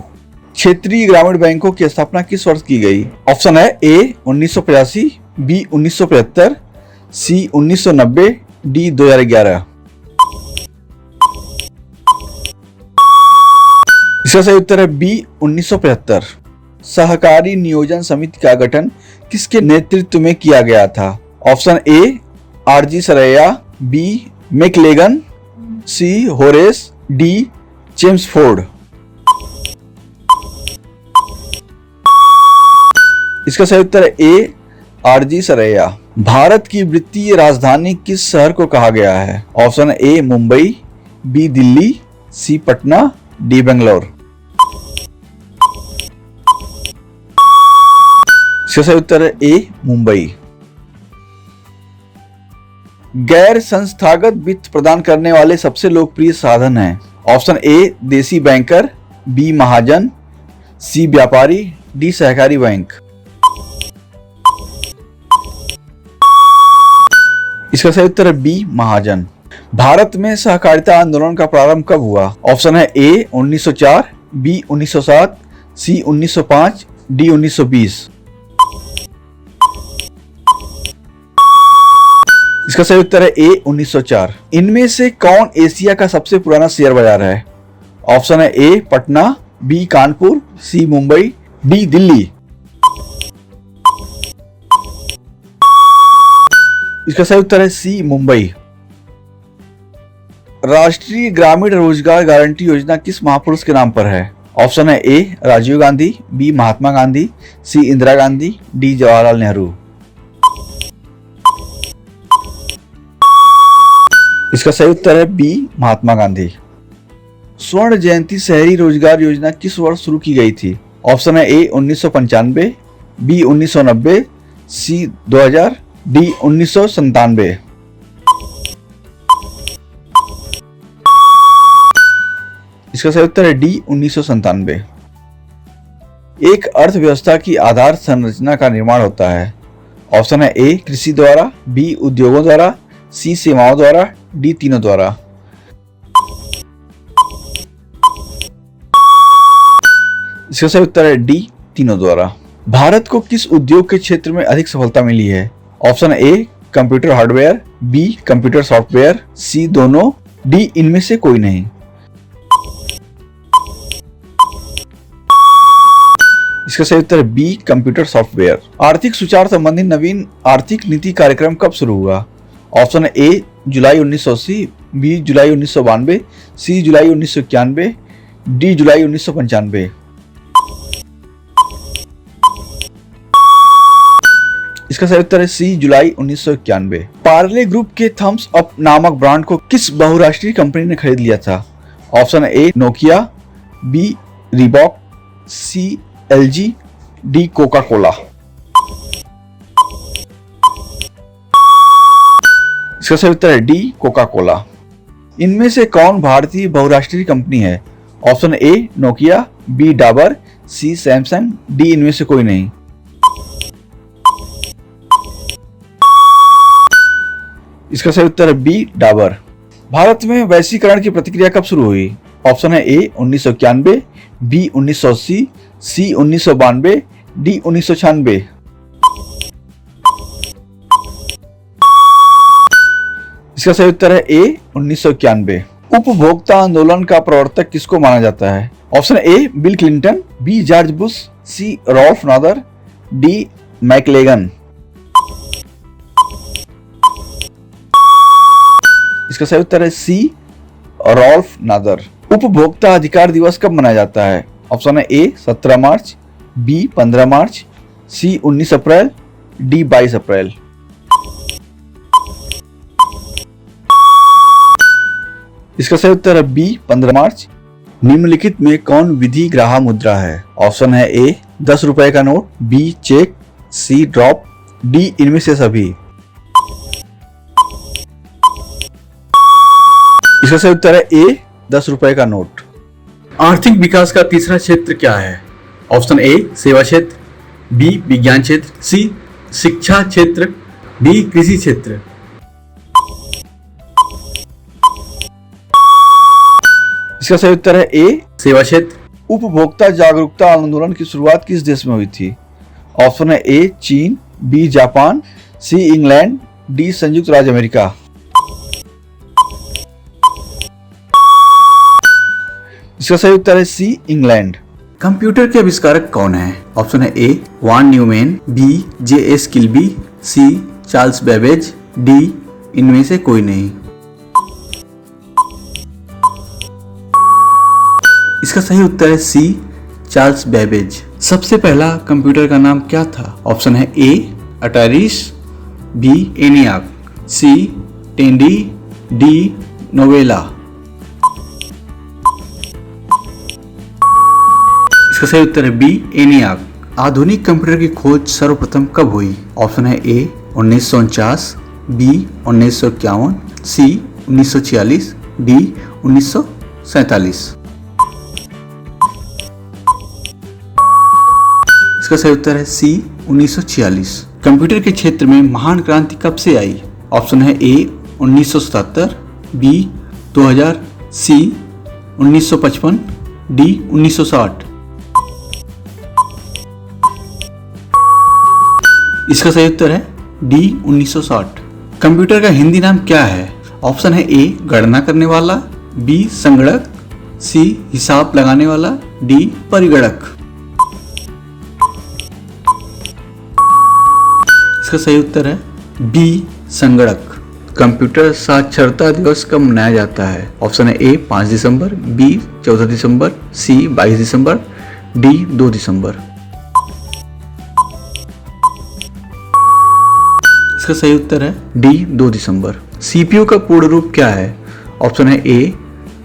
क्षेत्रीय ग्रामीण बैंकों की स्थापना किस वर्ष की गई? ऑप्शन है ए 1985, बी 1975, सी 1990, डी 2011। इसका सही उत्तर है बी 1975। सहकारी नियोजन समिति का गठन किसके नेतृत्व में किया गया था? Option A R G Saraiya, B McLagan, C Horace, D James Ford. इसका सही उत्तर है ए आरजी सरैया। भारत की वित्तीय राजधानी किस शहर को कहा गया है? ऑप्शन है ए मुंबई, बी दिल्ली, सी पटना, डी बेंगलोर। इसका सही उत्तर है ए मुंबई। गैर संस्थागत वित्त प्रदान करने वाले सबसे लोकप्रिय साधन हैं? ऑप्शन ए देसी बैंकर, बी महाजन, सी व्यापारी, डी सहकारी बैंक। इसका सही उत्तर है बी महाजन। भारत में सहकारिता आंदोलन का प्रारंभ कब हुआ? ऑप्शन है ए 1904, बी 1907, सी 1905, डी 1920। इसका सही उत्तर है ए 1904। इनमें से कौन एशिया का सबसे पुराना शेयर बाजार है? ऑप्शन है ए पटना, बी कानपुर, सी मुंबई, डी दिल्ली। इसका सही उत्तर है सी मुंबई। राष्ट्रीय ग्रामीण रोजगार गारंटी योजना किस महापुरुष के नाम पर है? ऑप्शन है ए राजीव गांधी, बी महात्मा गांधी, सी इंदिरा गांधी, डी जवाहरलाल नेहरू। इसका सही उत्तर है बी महात्मा गांधी। स्वर्ण जयंती शहरी रोजगार योजना किस वर्ष शुरू की गई थी? ऑप्शन है ए 1995, बी 1990, सी 2000, डी 1997। इसका सही उत्तर है डी 1997। एक अर्थव्यवस्था की आधार संरचना का निर्माण होता है। ऑप्शन है ए कृषि द्वारा, बी उद्योगों द्वारा, सी सेवाओं द्वारा, डी तीनों द्वारा। इसका सही उत्तर है डी, तीनों द्वारा। भारत को किस उद्योग के क्षेत्र में अधिक सफलता मिली है? Option A computer hardware, B computer software, C दोनों, डी इनमें से कोई नहीं। इसका सही उत्तर है बी कंप्यूटर सॉफ्टवेयर। आर्थिक सुचार संबंधी नवीन आर्थिक नीति कार्यक्रम कब शुरू हुआ? ऑप्शन ए जुलाई 1980, बी जुलाई 1992, सी जुलाई 1991, डी जुलाई 1995। इसका सही उत्तर है सी जुलाई 1991। पार्ले ग्रुप के थम्स अप नामक ब्रांड को किस बहुराष्ट्रीय कंपनी ने खरीद लिया था? Option A Nokia, B Reebok, C LG, D Coca Cola. इसका सही उत्तर है डी कोका कोला। इनमें से कौन भारतीय बहुराष्ट्रीय कंपनी है? Option A Nokia, B Dabur, C Samsung, D इनमें से कोई नहीं। इसका सही उत्तर है बी डाबर। भारत में वैश्वीकरण की प्रक्रिया कब शुरू हुई? ऑप्शन है ए 1991, बी 1980, सी 1992, डी 1996। इसका सही उत्तर है ए 1991। उपभोक्ता आंदोलन का प्रवर्तक किसको माना जाता है? Option A Bill Clinton, B George Bush, C Ralph Nader, D McLagan. इसका सही उत्तर है सी रॉल्फ नादर। उपभोक्ता अधिकार दिवस कब मनाया जाता है? ऑप्शन है ए 17 मार्च, बी 15 मार्च, सी 19 अप्रैल, डी 22 अप्रैल। इसका सही उत्तर है बी 15 मार्च। निम्नलिखित में कौन विधि ग्राह्य मुद्रा है? ऑप्शन है ए 10 रुपए का नोट, बी चेक, सी ड्रॉप, डी इनमें से सभी। इसका सही उत्तर है ए 10 रुपए का नोट। आर्थिक विकास का तीसरा क्षेत्र क्या है? ऑप्शन ए सेवा क्षेत्र, बी विज्ञान क्षेत्र, सी शिक्षा क्षेत्र, डी कृषि क्षेत्र। इसका सही उत्तर है ए सेवा क्षेत्र। उपभोक्ता जागरूकता आंदोलन की शुरुआत किस देश में हुई थी? ऑप्शन है ए चीन, B Japan, C England, D संयुक्त राज्य अमेरिका। इसका सही उत्तर है सी इंग्लैंड। कंप्यूटर के आविष्कारक कौन है? ऑप्शन है A Von Neumann, B J S. Kilby, C Charles Babbage, D इनमें से कोई नहीं। इसका सही उत्तर है सी चार्ल्स बेबेज। सबसे पहला कंप्यूटर का नाम क्या था? ऑप्शन है ए अटारिस, बी एनियाक, सी टेंडी, डी नोवेला। इसका सही उत्तर है बी एनियाक। आधुनिक कंप्यूटर की खोज सर्वप्रथम कब हुई? ऑप्शन है ए 1949, बी 1951, सी 1946, डी 1947। इसका सही उत्तर है सी 1946। कंप्यूटर के क्षेत्र में महान क्रांति कब से आई? ऑप्शन है ए 1977, बी 2000, सी 1955, डी 1960। इसका सही उत्तर है डी 1960। कंप्यूटर का हिंदी नाम क्या है? ऑप्शन है ए गणना करने वाला, बी संगणक, सी हिसाब लगाने वाला, डी परिगणक। इसका सही उत्तर है बी संगणक। कंप्यूटर साक्षरता दिवस कब मनाया जाता है? ऑप्शन है ए 5 दिसंबर, बी 14 दिसंबर, सी 22 दिसंबर, डी 2 दिसंबर। इसका सही उत्तर है डी 2 दिसंबर। सीपीयू का पूर्ण रूप क्या है? ऑप्शन है A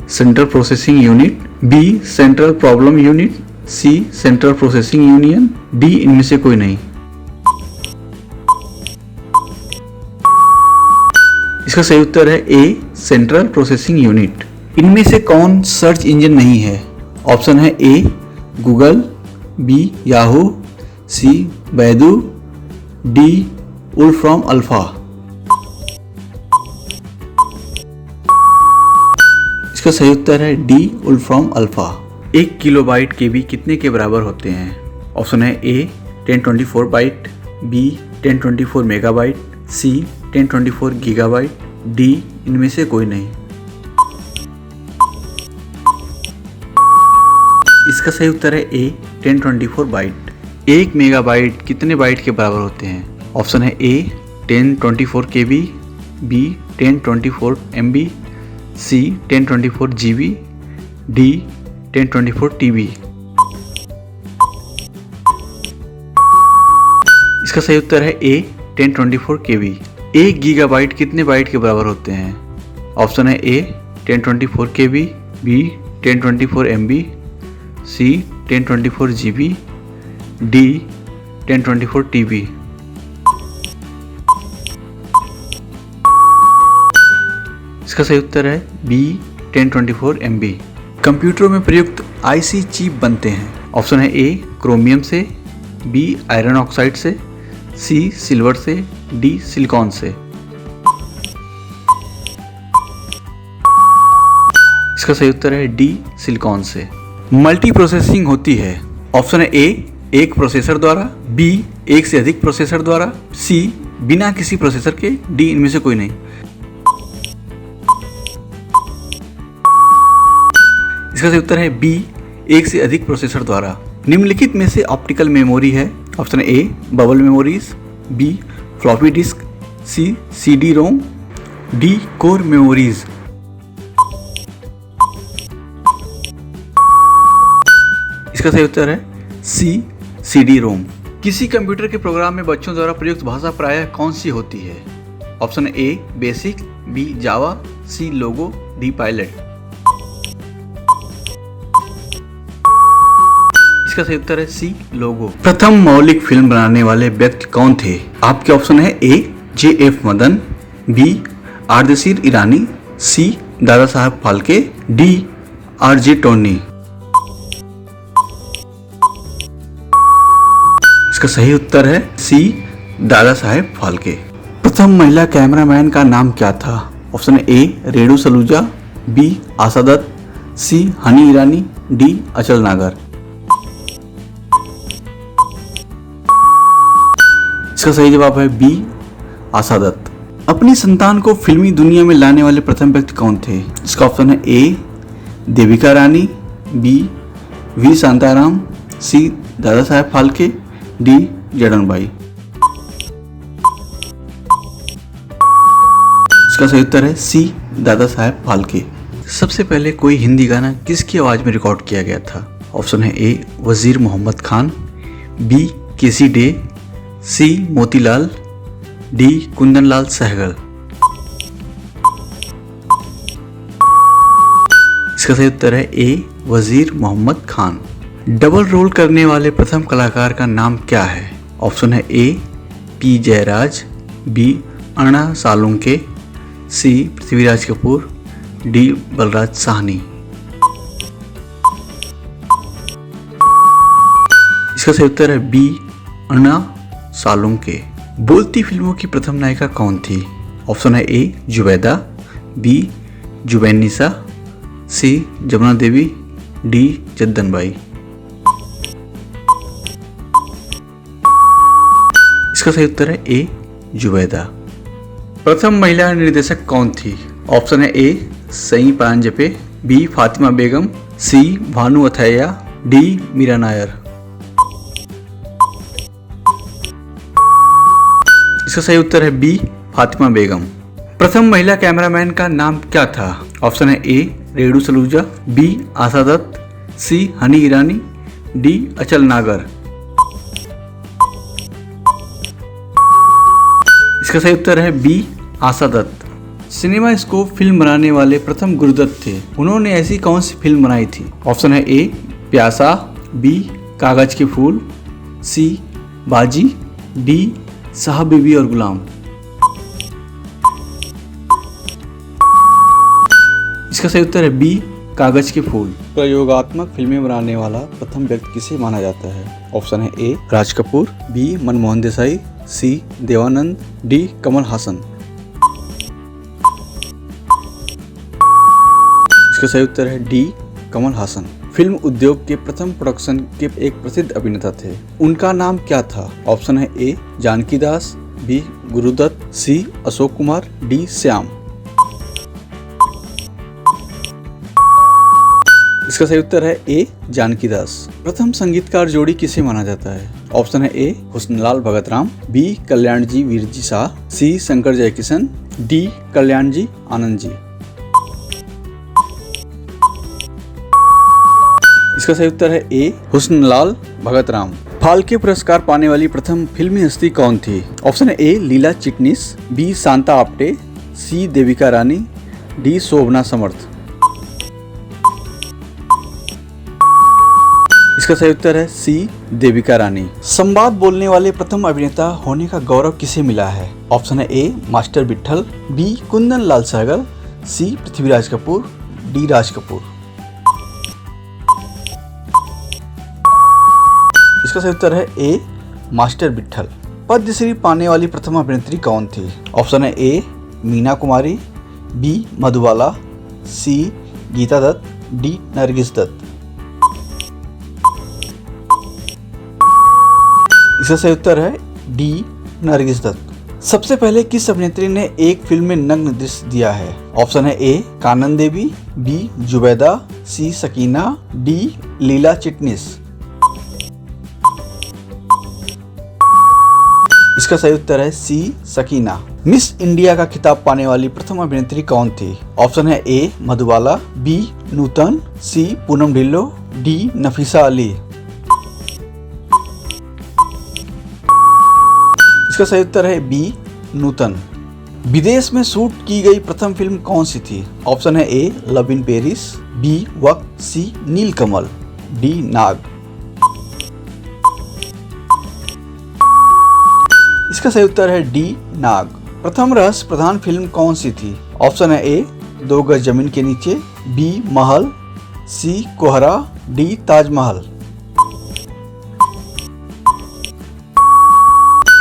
central processing unit, B central problem unit, C central processing union, D इनमें से कोई नहीं। इसका सही उत्तर है ए सेंट्रल प्रोसेसिंग यूनिट। इनमें से कौन सर्च इंजन नहीं है? ऑप्शन है ए गूगल, बी याहू, सी बैदू, डी वुल्फ्राम अल्फा। इसका सही उत्तर है डी वुल्फ्राम अल्फा। 1 किलोबाइट केबी कितने के बराबर होते हैं? ऑप्शन है ए 1024 बाइट, बी 1024 मेगाबाइट, सी 1024 गीगाबाइट, डी इनमें से कोई नहीं। इसका सही उत्तर है ए 1024 बाइट। 1 मेगाबाइट कितने बाइट के बराबर होते हैं? ऑप्शन है ए 1024 केबी, बी 1024 MB, सी 1024 GB, डी 1024 TB। इसका सही उत्तर है ए 1024 केबी। 1 गीगाबाइट कितने बाइट के बराबर होते हैं? ऑप्शन है ए 1024 केबी, बी 1024 MB, सी 1024 GB, डी 1024 TB। इसका सही उत्तर है बी 1024 MB। कंप्यूटरों में प्रयुक्त IC चिप बनते हैं। ऑप्शन है ए क्रोमियम से, बी आयरन ऑक्साइड से, सी सिल्वर से, डी सिलिकॉन से। इसका सही उत्तर है डी सिलिकॉन से। मल्टी प्रोसेसिंग होती है। ऑप्शन है ए एक प्रोसेसर द्वारा, बी एक से अधिक प्रोसेसर द्वारा, सी बिना किसी प्रोसेसर के, डी इनमें से कोई नहीं। इसका सही उत्तर है बी एक से अधिक प्रोसेसर द्वारा। निम्नलिखित में से ऑप्टिकल मेमोरी है। Option A bubble memories, B floppy disk, C CD ROM, D core memories. इसका सही उत्तर है सी CD रोम। किसी कंप्यूटर के प्रोग्राम में बच्चों द्वारा प्रयुक्त भाषा प्रायः कौन सी होती है? Option A BASIC, B Java, C LOGO, D Pilot. इसका सही उत्तर है सी लोगो। प्रथम मौलिक फिल्म बनाने वाले व्यक्ति कौन थे? आपके ऑप्शन है ए JF मदन, बी आर्देशीर ईरानी, सी Dada Saheb Phalke, D RJ Tony. इसका सही उत्तर है सी दादा साहब फाल्के। प्रथम महिला कैमरामैन का नाम क्या था? ऑप्शन है ए रेणु सलूजा, बी आशा दत्त, सी हनी ईरानी, डी अचल नागर। इसका सही जवाब है बी आशा दत्त। अपनी संतान को फिल्मी दुनिया में लाने वाले प्रथम व्यक्ति कौन थे? इसका ऑप्शन है ए Devika Rani, B we Shantaram, C Dada Saheb Phalke, D जड़नबाई। इसका सही उत्तर है सी दादा साहब फाल्के। सबसे पहले कोई हिंदी गाना किसकी आवाज में रिकॉर्ड किया गया था? ऑप्शन है ए वजीर मोहम्मद खान, बी केसी डे, सी मोतीलाल, डी कुंदनलाल सहगल। इसका सही उत्तर है ए वजीर मोहम्मद खान। डबल रोल करने वाले प्रथम कलाकार का नाम क्या है? ऑप्शन है A P Jairaj, B Anna Salunke, C Prithviraj Kapoor, D Balraj Sahni. इसका सही उत्तर है बी अन्ना सालुंके। बोलती फिल्मों की प्रथम नायिका कौन थी? ऑप्शन है ए जुबैदा, बी जुबैनिसा, सी जमुना देवी, डी जद्दनबाई। इसका सही उत्तर है ए जुबैदा। प्रथम महिला निर्देशक कौन थी? ऑप्शन है ए सई परांजपे, बी फातिमा बेगम, सी भानु अथैया, डी मीरा नायर। इसका सही उत्तर है बी फातिमा बेगम। प्रथम महिला कैमरामैन का नाम क्या था? ऑप्शन है ए रेणु सलूजा, बी आशा दत्त, सी हनी ईरानी, डी अचल नागर। इसका सही उत्तर है बी आशा दत्त। सिनेमा स्कोप फिल्म बनाने वाले प्रथम गुरुदत्त थे। उन्होंने ऐसी कौन सी फिल्म बनाई थी? ऑप्शन है ए प्यासा, बी कागज के फूल, सी बाजी, डी साहब बीबी और गुलाम। इसका सही उत्तर है बी कागज के फूल। प्रयोगात्मक फिल्में बनाने वाला प्रथम व्यक्ति किसे माना जाता है? ऑप्शन है ए राज कपूर, बी मनमोहन देसाई, सी देवानंद, डी कमल हासन। इसका सही उत्तर है डी कमल हासन। फिल्म उद्योग के प्रथम प्रोडक्शन के एक प्रसिद्ध अभिनेता थे। उनका नाम क्या था? ऑप्शन है ए जानकी दास, बी गुरुदत्त, सी अशोक कुमार, डी श्याम। इसका सही उत्तर है ए जानकी दास। प्रथम संगीतकार जोड़ी किसे माना जाता है? ऑप्शन है ए हुस्नलाल भगतराम, बी कल्याण जी वीरजी शाह, सी शंकर जयकिशन, डी कल्याण जी आनंद जी। इसका सही उत्तर है ए हुस्नलाल भगतराम। फाल्के पुरस्कार पाने वाली प्रथम फिल्मी हस्ती कौन थी? ऑप्शन है ए लीला चिटनिस, बी शांता आप्टे, सी देविका रानी, डी शोभना समर्थ। इसका सही उत्तर है सी देविका रानी। संवाद बोलने वाले प्रथम अभिनेता होने का गौरव किसे मिला है? ऑप्शन है ए मास्टर विट्ठल, बी कुंदन लाल सहगल, सी पृथ्वीराज कपूर, डी राज कपूर। इसका सही उत्तर है ए मास्टर विट्ठल। पद्मश्री पाने वाली प्रथम अभिनेत्री कौन थी? ऑप्शन है ए मीना कुमारी, बी मधुबाला, सी गीता दत्त, डी नरगिस दत्त। इसका सही उत्तर है डी नरगिस दत्त। सबसे पहले किस अभिनेत्री ने एक फिल्म में नग्न दृश्य दिया है? ऑप्शन है ए कानन देवी, बी जुबैदा, सी सकीना, डी लीला चिटनिस। इसका सही उत्तर है सी सकीना। मिस इंडिया का खिताब पाने वाली प्रथम अभिनेत्री कौन थी? ऑप्शन है ए मधुबाला, बी नूतन, सी पूनम ढिल्लो, डी नफीसा अली। इसका सही उत्तर है बी नूतन। विदेश में शूट की गई प्रथम फिल्म कौन सी थी? ऑप्शन है ए लव इन पेरिस, बी वक्त, सी नीलकमल, डी नाग। इसका सही उत्तर है डी नाग। प्रथम रहस्य प्रधान फिल्म कौन सी थी? ऑप्शन है ए 2 गज जमीन के नीचे, बी महल, सी कोहरा, डी ताजमहल।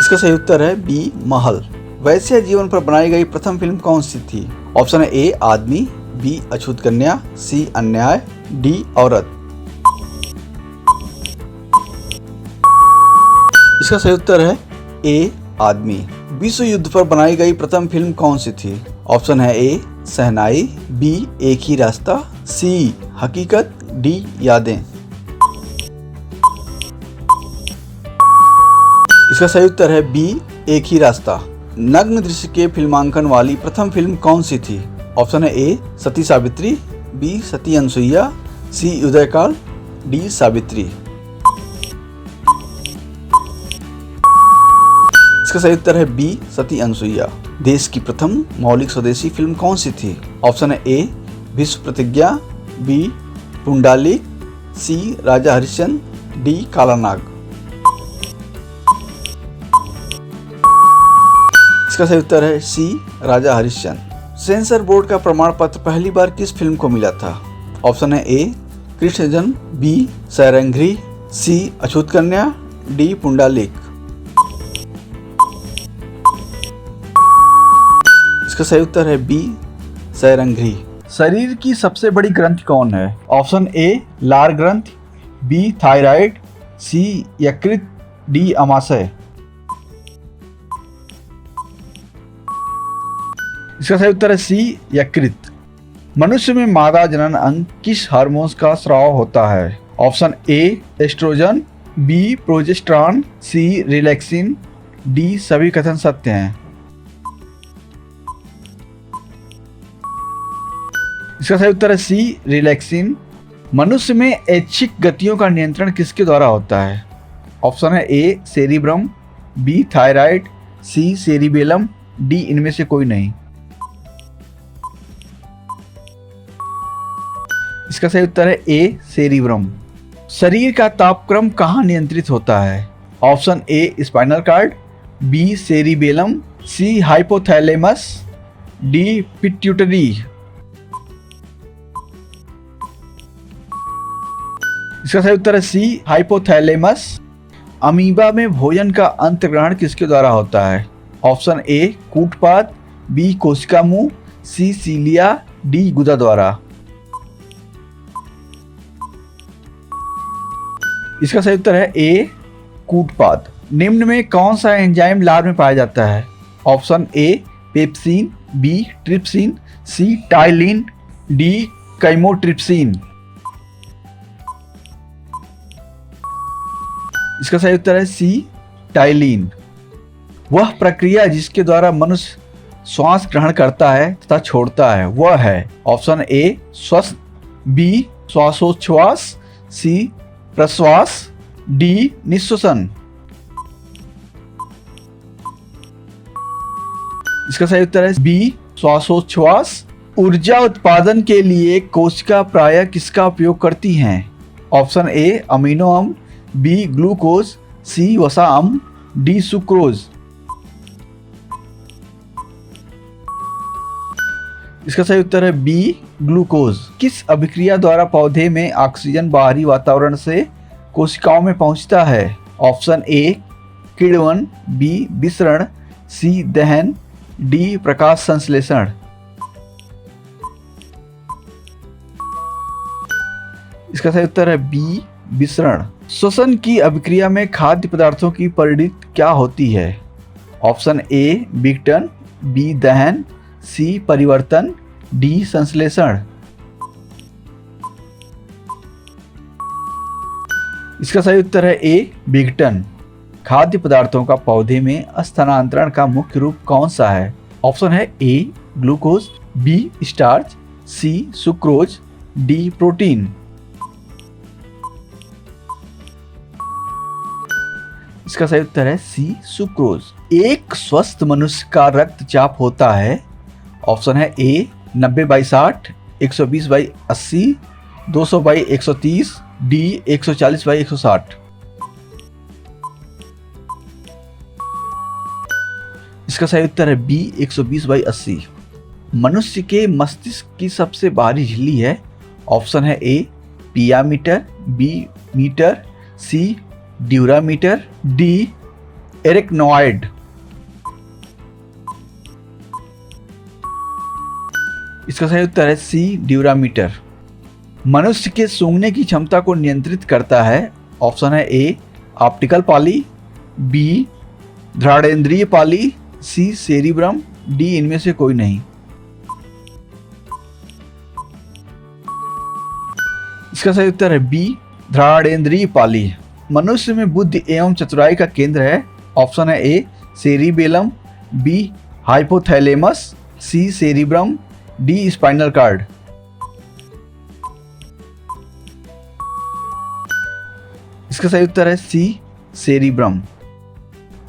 इसका सही उत्तर है बी महल। वैश्य जीवन पर बनाई गई प्रथम फिल्म कौन सी थी? ऑप्शन है ए आदमी, बी अछूत कन्या, सी अन्याय, डी औरत। इसका सही उत्तर है ए आदमी। विश्व युद्ध पर बनाई गई प्रथम फिल्म कौन सी थी? ऑप्शन है ए शहनाई, बी एक ही रास्ता, सी हकीकत, डी यादें। इसका सही उत्तर है बी एक ही रास्ता। नग्न दृश्य के फिल्मांकन वाली प्रथम फिल्म कौन सी थी? ऑप्शन है ए सती सावित्री, बी सती अनसुईया, सी उदयकाल, डी सावित्री। इसका सही उत्तर है बी सती अनसुईया। देश की प्रथम मौलिक स्वदेशी फिल्म कौन सी थी? ऑप्शन है ए विश्व प्रतिज्ञा, बी पुंडालिक, सी राजा हरिश्चंद्र, डी कालानाग। इसका सही उत्तर है सी राजा हरिश्चंद्र। सेंसर बोर्ड का प्रमाण पत्र पहली बार किस फिल्म को मिला था? ऑप्शन है ए कृष्ण जन्म, बी सैरंघ्री, सी अछूत कन्या, डी पुंडालिक। इसका सही उत्तर है बी सैरंघ्री। शरीर की सबसे बड़ी ग्रंथि कौन है? ऑप्शन ए लार ग्रंथि, बी थायराइड, सी यकृत, डी अमाशय। इसका सही उत्तर है सी यकृत। मनुष्य में मादा जनन अंग किस हार्मोन का स्राव होता है? Option A estrogen, B progesterone, C relaxin, D सभी कथन सत्य हैं। इसका सही उत्तर है सी रिलैक्सिन। मनुष्य में ऐच्छिक गतियों का नियंत्रण किसके द्वारा होता है? ऑप्शन है ए सेरिब्रम, बी थायराइड, सी सेरिबेलम, डी इनमें से कोई नहीं। इसका सही उत्तर है ए सेरिब्रम। शरीर का तापक्रम कहाँ नियंत्रित होता है? Option A spinal cord, B cerebellum, C hypothalamus, D pituitary. इसका सही उत्तर है सी हाइपोथैलेमस। अमीबा में भोजन का अंतर्ग्रहण किसके द्वारा होता है? ऑप्शन ए कूटपाद, बी कोशिका मुंह, सी सीलिया, डी गुदा द्वारा। इसका सही उत्तर है ए कूटपाद। निम्न में कौन सा एंजाइम लार में पाया जाता है? Option A pepsin, B trypsin, C ptyalin, D chymotrypsin. इसका सही उत्तर है सी टाइलिन। वह प्रक्रिया जिसके द्वारा मनुष्य श्वास ग्रहण करता है तथा छोड़ता है वह है ऑप्शन ए श्वसन, बी श्वासोच्छ्वास, सी प्रश्वास, डी निःश्वसन। इसका सही उत्तर है बी श्वासोच्छ्वास। ऊर्जा उत्पादन के लिए कोशिका प्रायः किसका उपयोग करती हैं? ऑप्शन ए अमीनो अम्ल, बी ग्लूकोज, सी वसा अम्ल, डी सुक्रोज। इसका सही उत्तर है बी ग्लूकोज। किस अभिक्रिया द्वारा पौधे में ऑक्सीजन बाहरी वातावरण से कोशिकाओं में पहुंचता है? ऑप्शन ए किण्वन, बी विसरण, सी दहन, डी प्रकाश संश्लेषण। इसका सही उत्तर है बी विसरण। श्वसन की अभिक्रिया में खाद्य पदार्थों की परिणति क्या होती है? ऑप्शन ए विघटन, बी दहन, सी परिवर्तन, डी संश्लेषण। इसका सही उत्तर है ए विघटन। खाद्य पदार्थों का पौधे में स्थानांतरण का मुख्य रूप कौन सा है? ऑप्शन है ए ग्लूकोज, बी स्टार्च, सी सुक्रोज, डी प्रोटीन। इसका सही उत्तर है सी सुक्रोज। एक स्वस्थ मनुष्य का रक्तचाप होता है। ऑप्शन है ए 90/60, 120/80, 200/130, डी 140/160। इसका सही उत्तर है बी 120/80। मनुष्य के मस्तिष्क की सबसे बाहरी झिल्ली है। ऑप्शन है ए पियामीटर, बी मीटर, सी ड्यूरामीटर, डी एरेक्नोइड। इसका सही उत्तर है सी ड्यूरामीटर। मनुष्य के सूंघने की क्षमता को नियंत्रित करता है। ऑप्शन है ए ऑप्टिकल पाली, बी घ्राणेंद्रिय पाली, सी सेरिब्रम, डी इनमें से कोई नहीं। इसका सही उत्तर है बी घ्राणेंद्रिय पाली। मनुष्य में बुद्धि एवं चतुराई का केंद्र है। ऑप्शन है ए सेरिबेलम, बी हाइपोथैलेमस, सी सेरिब्रम, डी स्पाइनल कार्ड। इसका सही उत्तर है सी सेरिब्रम।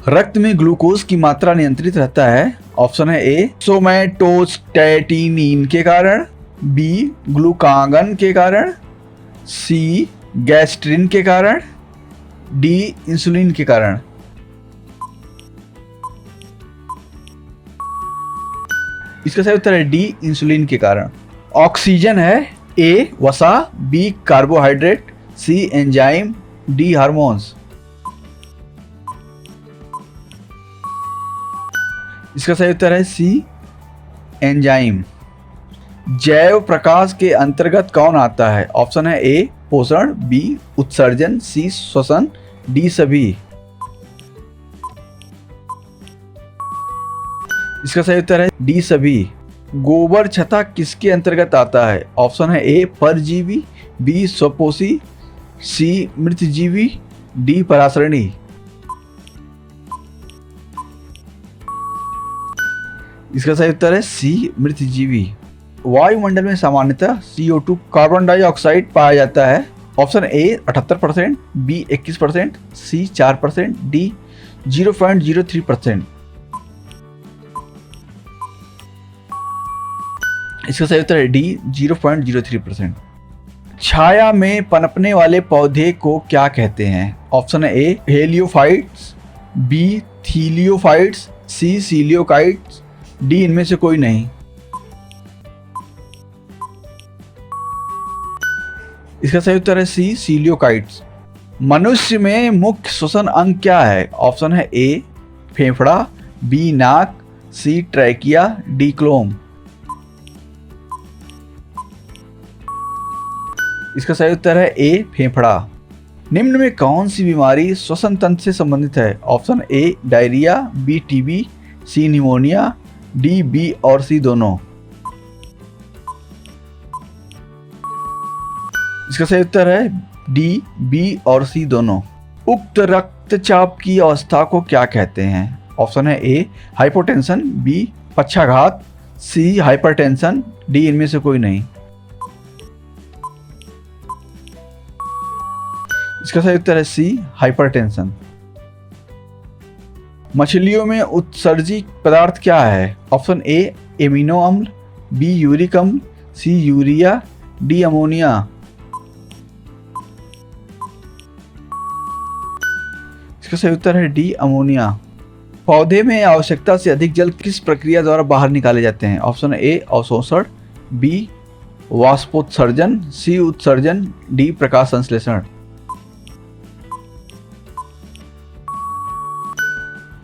रक्त में ग्लूकोज की मात्रा नियंत्रित रहता है। ऑप्शन है ए सोमैटोस्टैटिनिन के कारण, बी ग्लूकागन के कारण, सी गैस्ट्रिन के कारण, डी इंसुलिन के कारण। इसका सही उत्तर है डी इंसुलिन के कारण। ऑक्सीजन है ए वसा, बी कार्बोहाइड्रेट, सी एंजाइम, डी हार्मोन्स। इसका सही उत्तर है सी एंजाइम। जैव प्रकाश के अंतर्गत कौन आता है? ऑप्शन है ए पोषण, बी उत्सर्जन, सी श्वसन, डी सभी। इसका सही उत्तर है डी सभी। गोबर छत्ता किसके अंतर्गत आता है? ऑप्शन है ए परजीवी, बी स्वपोषी, सी मृतजीवी, डी परासरणी। इसका सही उत्तर है सी मृतजीवी। वायुमंडल में सामान्यतः CO2 कार्बन डाइऑक्साइड पाया जाता है। Option A 78%, B 21%, C 4%, D 0.03%। इसका सही उत्तर है डी 0.03%। छाया में पनपने वाले पौधे को क्या कहते हैं? ऑप्शन है ए हेलियोफाइट्स, बी थीलियोफाइट्स, सी सीलियोकाइट्स, डी इनमें से कोई नहीं। इसका सही उत्तर है सी सीलियोकाइट्स। मनुष्य में मुख्य श्वसन अंग क्या है? ऑप्शन है ए फेफड़ा, बी नाक, सी ट्रैकिया, डी क्लोम। इसका सही उत्तर है ए फेफड़ा। निम्न में कौन सी बीमारी श्वसन तंत्र से संबंधित है? Option A diarrhoea, B TB, C pneumonia, D B और सी दोनों। इसका सही उत्तर है डी, बी और सी दोनों। उक्त रक्तचाप की अवस्था को क्या कहते हैं? ऑप्शन है ए हाइपोटेंशन, बी पक्षाघात, सी हाइपरटेंशन, डी इनमें से कोई नहीं। इसका सही उत्तर है सी हाइपरटेंशन। मछलियों में उत्सर्जित पदार्थ क्या है? ऑप्शन ए एमिनो अम्ल, बी यूरिक अम्ल, सी यूरिया, डी अमोनिया। इसका सही उत्तर है डी अमोनिया। पौधे में आवश्यकता से अधिक जल किस प्रक्रिया द्वारा बाहर निकाले जाते हैं? ऑप्शन ए अवशोषण, बी वाष्पोत्सर्जन, सी उत्सर्जन, डी प्रकाश संश्लेषण।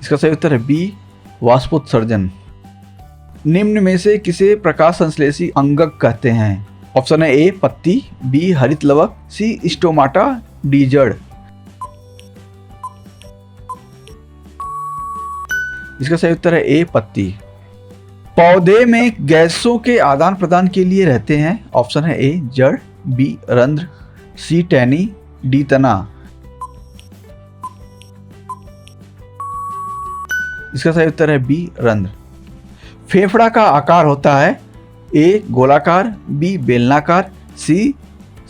इसका सही उत्तर है बी वाष्पोत्सर्जन। निम्न में से किसे प्रकाश संश्लेषी अंगक कहते हैं? ऑप्शन है ए पत्ती, बी हरित लवक, सी स्टोमाटा, डी जड़। इसका सही उत्तर है ए पत्ती। पौधे में गैसों के आदान प्रदान के लिए रहते हैं। ऑप्शन है ए जड़, बी रंध्र, सी टहनी, डी तना। इसका सही उत्तर है बी रंध्र। फेफड़ा का आकार होता है ए गोलाकार, बी बेलनाकार, सी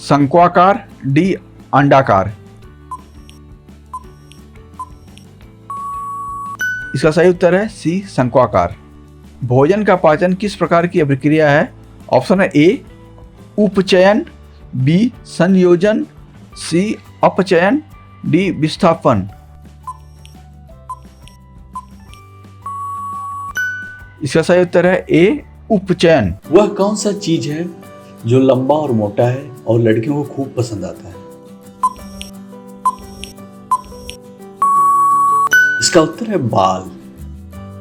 शंक्वाकार, डी अंडाकार। इसका सही उत्तर है सी शंक्वाकार। भोजन का पाचन किस प्रकार की अभिक्रिया है? ऑप्शन है ए उपचयन, बी संयोजन, सी अपचयन, डी विस्थापन। इसका सही उत्तर है ए उपचयन। वह कौन सा चीज है जो लंबा और मोटा है और लड़कियों को खूब पसंद आता है? इसका उत्तर है बाल।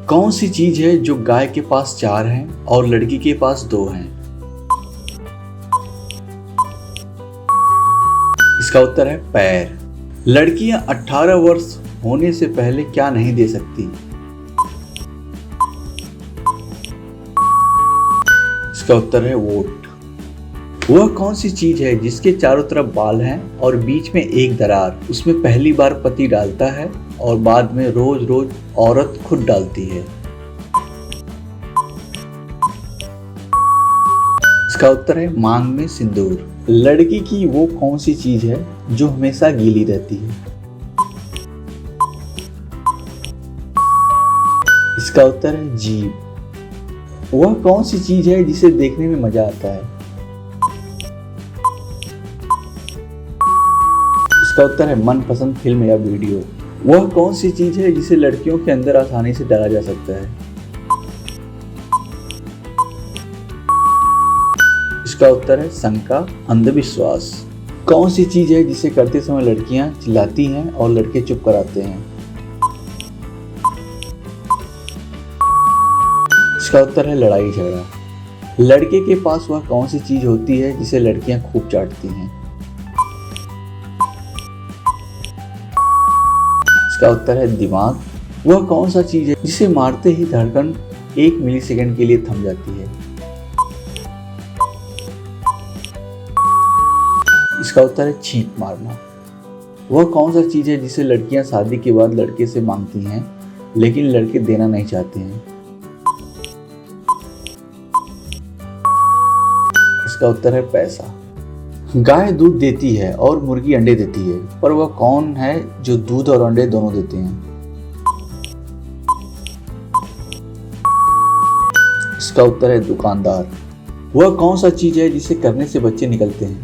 कौन सी चीज है जो गाय के पास 4 हैं और लड़की के पास 2 हैं? इसका उत्तर है पैर। लड़कियां 18 वर्ष होने से पहले क्या नहीं दे सकती? इसका उत्तर है वोट। वह कौन सी चीज है जिसके चारों तरफ बाल हैं और बीच में एक दरार? उसमें पहली बार पति डालता है और बाद में रोज रोज औरत खुद डालती है। इसका उत्तर है मांग में सिंदूर। लड़की की वो कौन सी चीज है जो हमेशा गीली रहती है? इसका उत्तर है जीभ। वह कौन सी चीज है जिसे देखने में मजा आता है? इसका उत्तर है मनपसंद फिल्म या वीडियो। वह कौन सी चीज है जिसे लड़कियों के अंदर आसानी से डाला जा सकता है? इसका उत्तर है शंका, अंधविश्वास। कौन सी चीज है जिसे करते समय लड़कियां चिल्लाती हैं और लड़के चुप कराते हैं? इसका उत्तर है लड़ाई झगड़ा। लड़के के पास वह कौन सी चीज होती है जिसे लड़कियां खूब चाटती हैं? इसका उत्तर है दिमाग। वह कौन सा चीज है जिसे मारते ही धड़कन 1 मिलीसेकंड के लिए थम जाती है? इसका उत्तर है छींक मारना। वह कौन सा चीज है जिसे लड़कियां शादी के बाद लड़के से मांगती हैं लेकिन लड़के देना नहीं चाहते हैं? इसका उत्तर है पैसा। गाय दूध देती है और मुर्गी अंडे देती है, पर वह कौन है जो दूध और अंडे दोनों देते हैं? इसका उत्तर है दुकानदार। वह कौन सा चीज है जिसे करने से बच्चे निकलते हैं?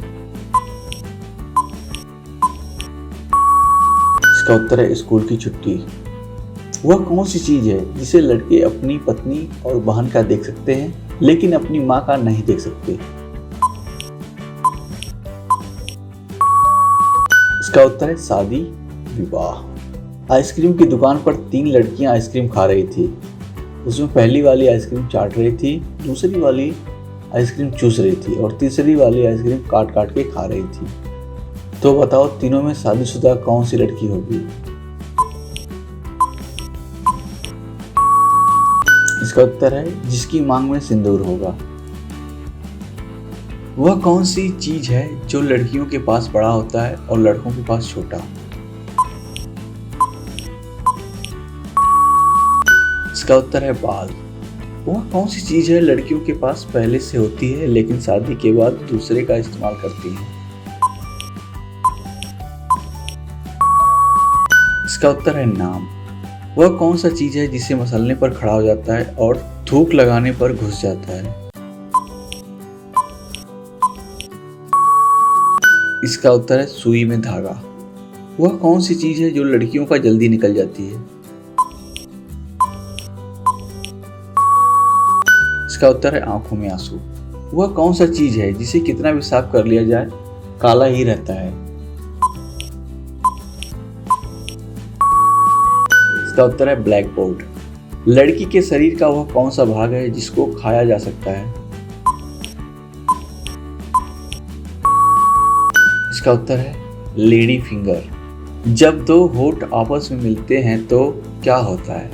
इसका उत्तर है स्कूल की छुट्टी। वह कौन सी चीज है जिसे लड़के अपनी पत्नी और बहन का देख सकते हैं लेकिन अपनी मां का नहीं देख सकते? इसका उत्तर है शादी विवाह। आइसक्रीम की दुकान पर 3 लड़कियां आइसक्रीम खा रही थी। उसमें पहली वाली आइसक्रीम चाट रही थी, दूसरी वाली आइसक्रीम चूस रही थी और तीसरी वाली आइसक्रीम काट काट के खा रही थी। तो बताओ तीनों में शादीशुदा कौन सी लड़की होगी? इसका उत्तर है जिसकी मांग में सिंदूर होगा। वह कौन सी चीज है जो लड़कियों के पास बड़ा होता है और लड़कों के पास छोटा? इसका उत्तर है बाल। वह कौन सी चीज है लड़कियों के पास पहले से होती है लेकिन शादी के बाद दूसरे का इस्तेमाल करती है? इसका उत्तर है नाम। वह कौन सा चीज है जिसे मसलने पर खड़ा हो जाता है और थूक लगाने पर घुस जाता है? इसका उत्तर है सुई में धागा। वह कौन सी चीज है जो लड़कियों का जल्दी निकल जाती है? इसका उत्तर है आंखों में आंसू। वह कौन सा चीज है जिसे कितना भी साफ कर लिया जाए काला ही रहता है? इसका उत्तर है ब्लैक बोर्ड। लड़की के शरीर का वह कौन सा भाग है जिसको खाया जा सकता है? इसका उत्तर है लेडी फिंगर। जब दो होठ आपस में मिलते हैं तो क्या होता है?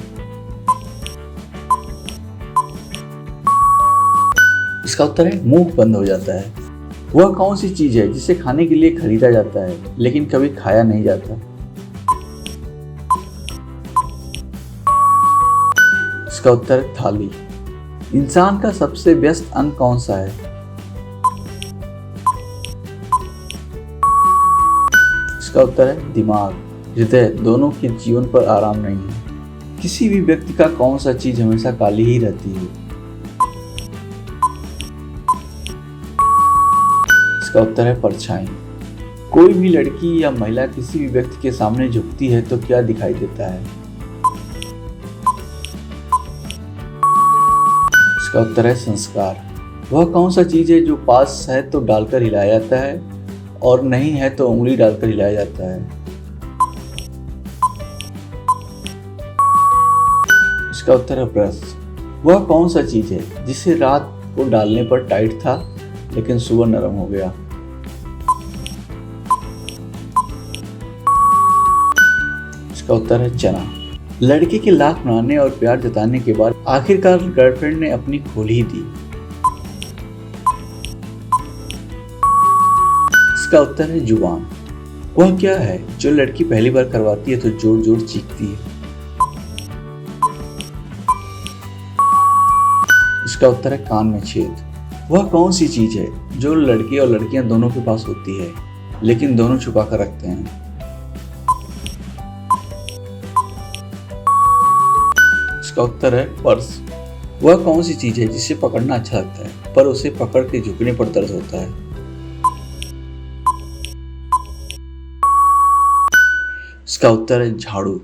इसका उत्तर है मुंह बंद हो जाता है। वह कौन सी चीज है जिसे खाने के लिए खरीदा जाता है लेकिन कभी खाया नहीं जाता? इसका उत्तर है थाली। इंसान का सबसे व्यस्त अंग कौन सा है? इसका उत्तर है दिमाग, हृदय दोनों के जीवन पर आराम नहीं है। किसी भी व्यक्ति का कौन सा चीज हमेशा काली ही रहती है? इसका उत्तर है परछाई। कोई भी लड़की या महिला किसी भी व्यक्ति के सामने झुकती है तो क्या दिखाई देता है? इसका उत्तर है संस्कार। वह कौन सा चीज है जो पास है तो डालकर हिलाया जाता है और नहीं है तो उंगली डालकर हिलाया जाता है? इसका उत्तर है ब्रश। वह कौन सा चीज है जिसे रात को डालने पर टाइट था लेकिन सुबह नरम हो गया? इसका उत्तर है चना। लड़के की लात बनाने और प्यार जताने के बाद आखिरकार गर्लफ्रेंड ने अपनी खोल ही दी। इसका उत्तर है जुबान। वह क्या है जो लड़की पहली बार करवाती है तो जोर जोर चीखती है? इसका उत्तर है कान में छेद। वह कौन सी चीज है जो लड़के और लड़कियां दोनों के पास होती है लेकिन दोनों छुपा कर रखते हैं? इसका उत्तर है पर्स। वह कौन सी चीज है जिसे पकड़ना अच्छा लगता है पर उसे पकड़ के झुकने पर दर्द होता है? इसका उत्तर है झाड़ू।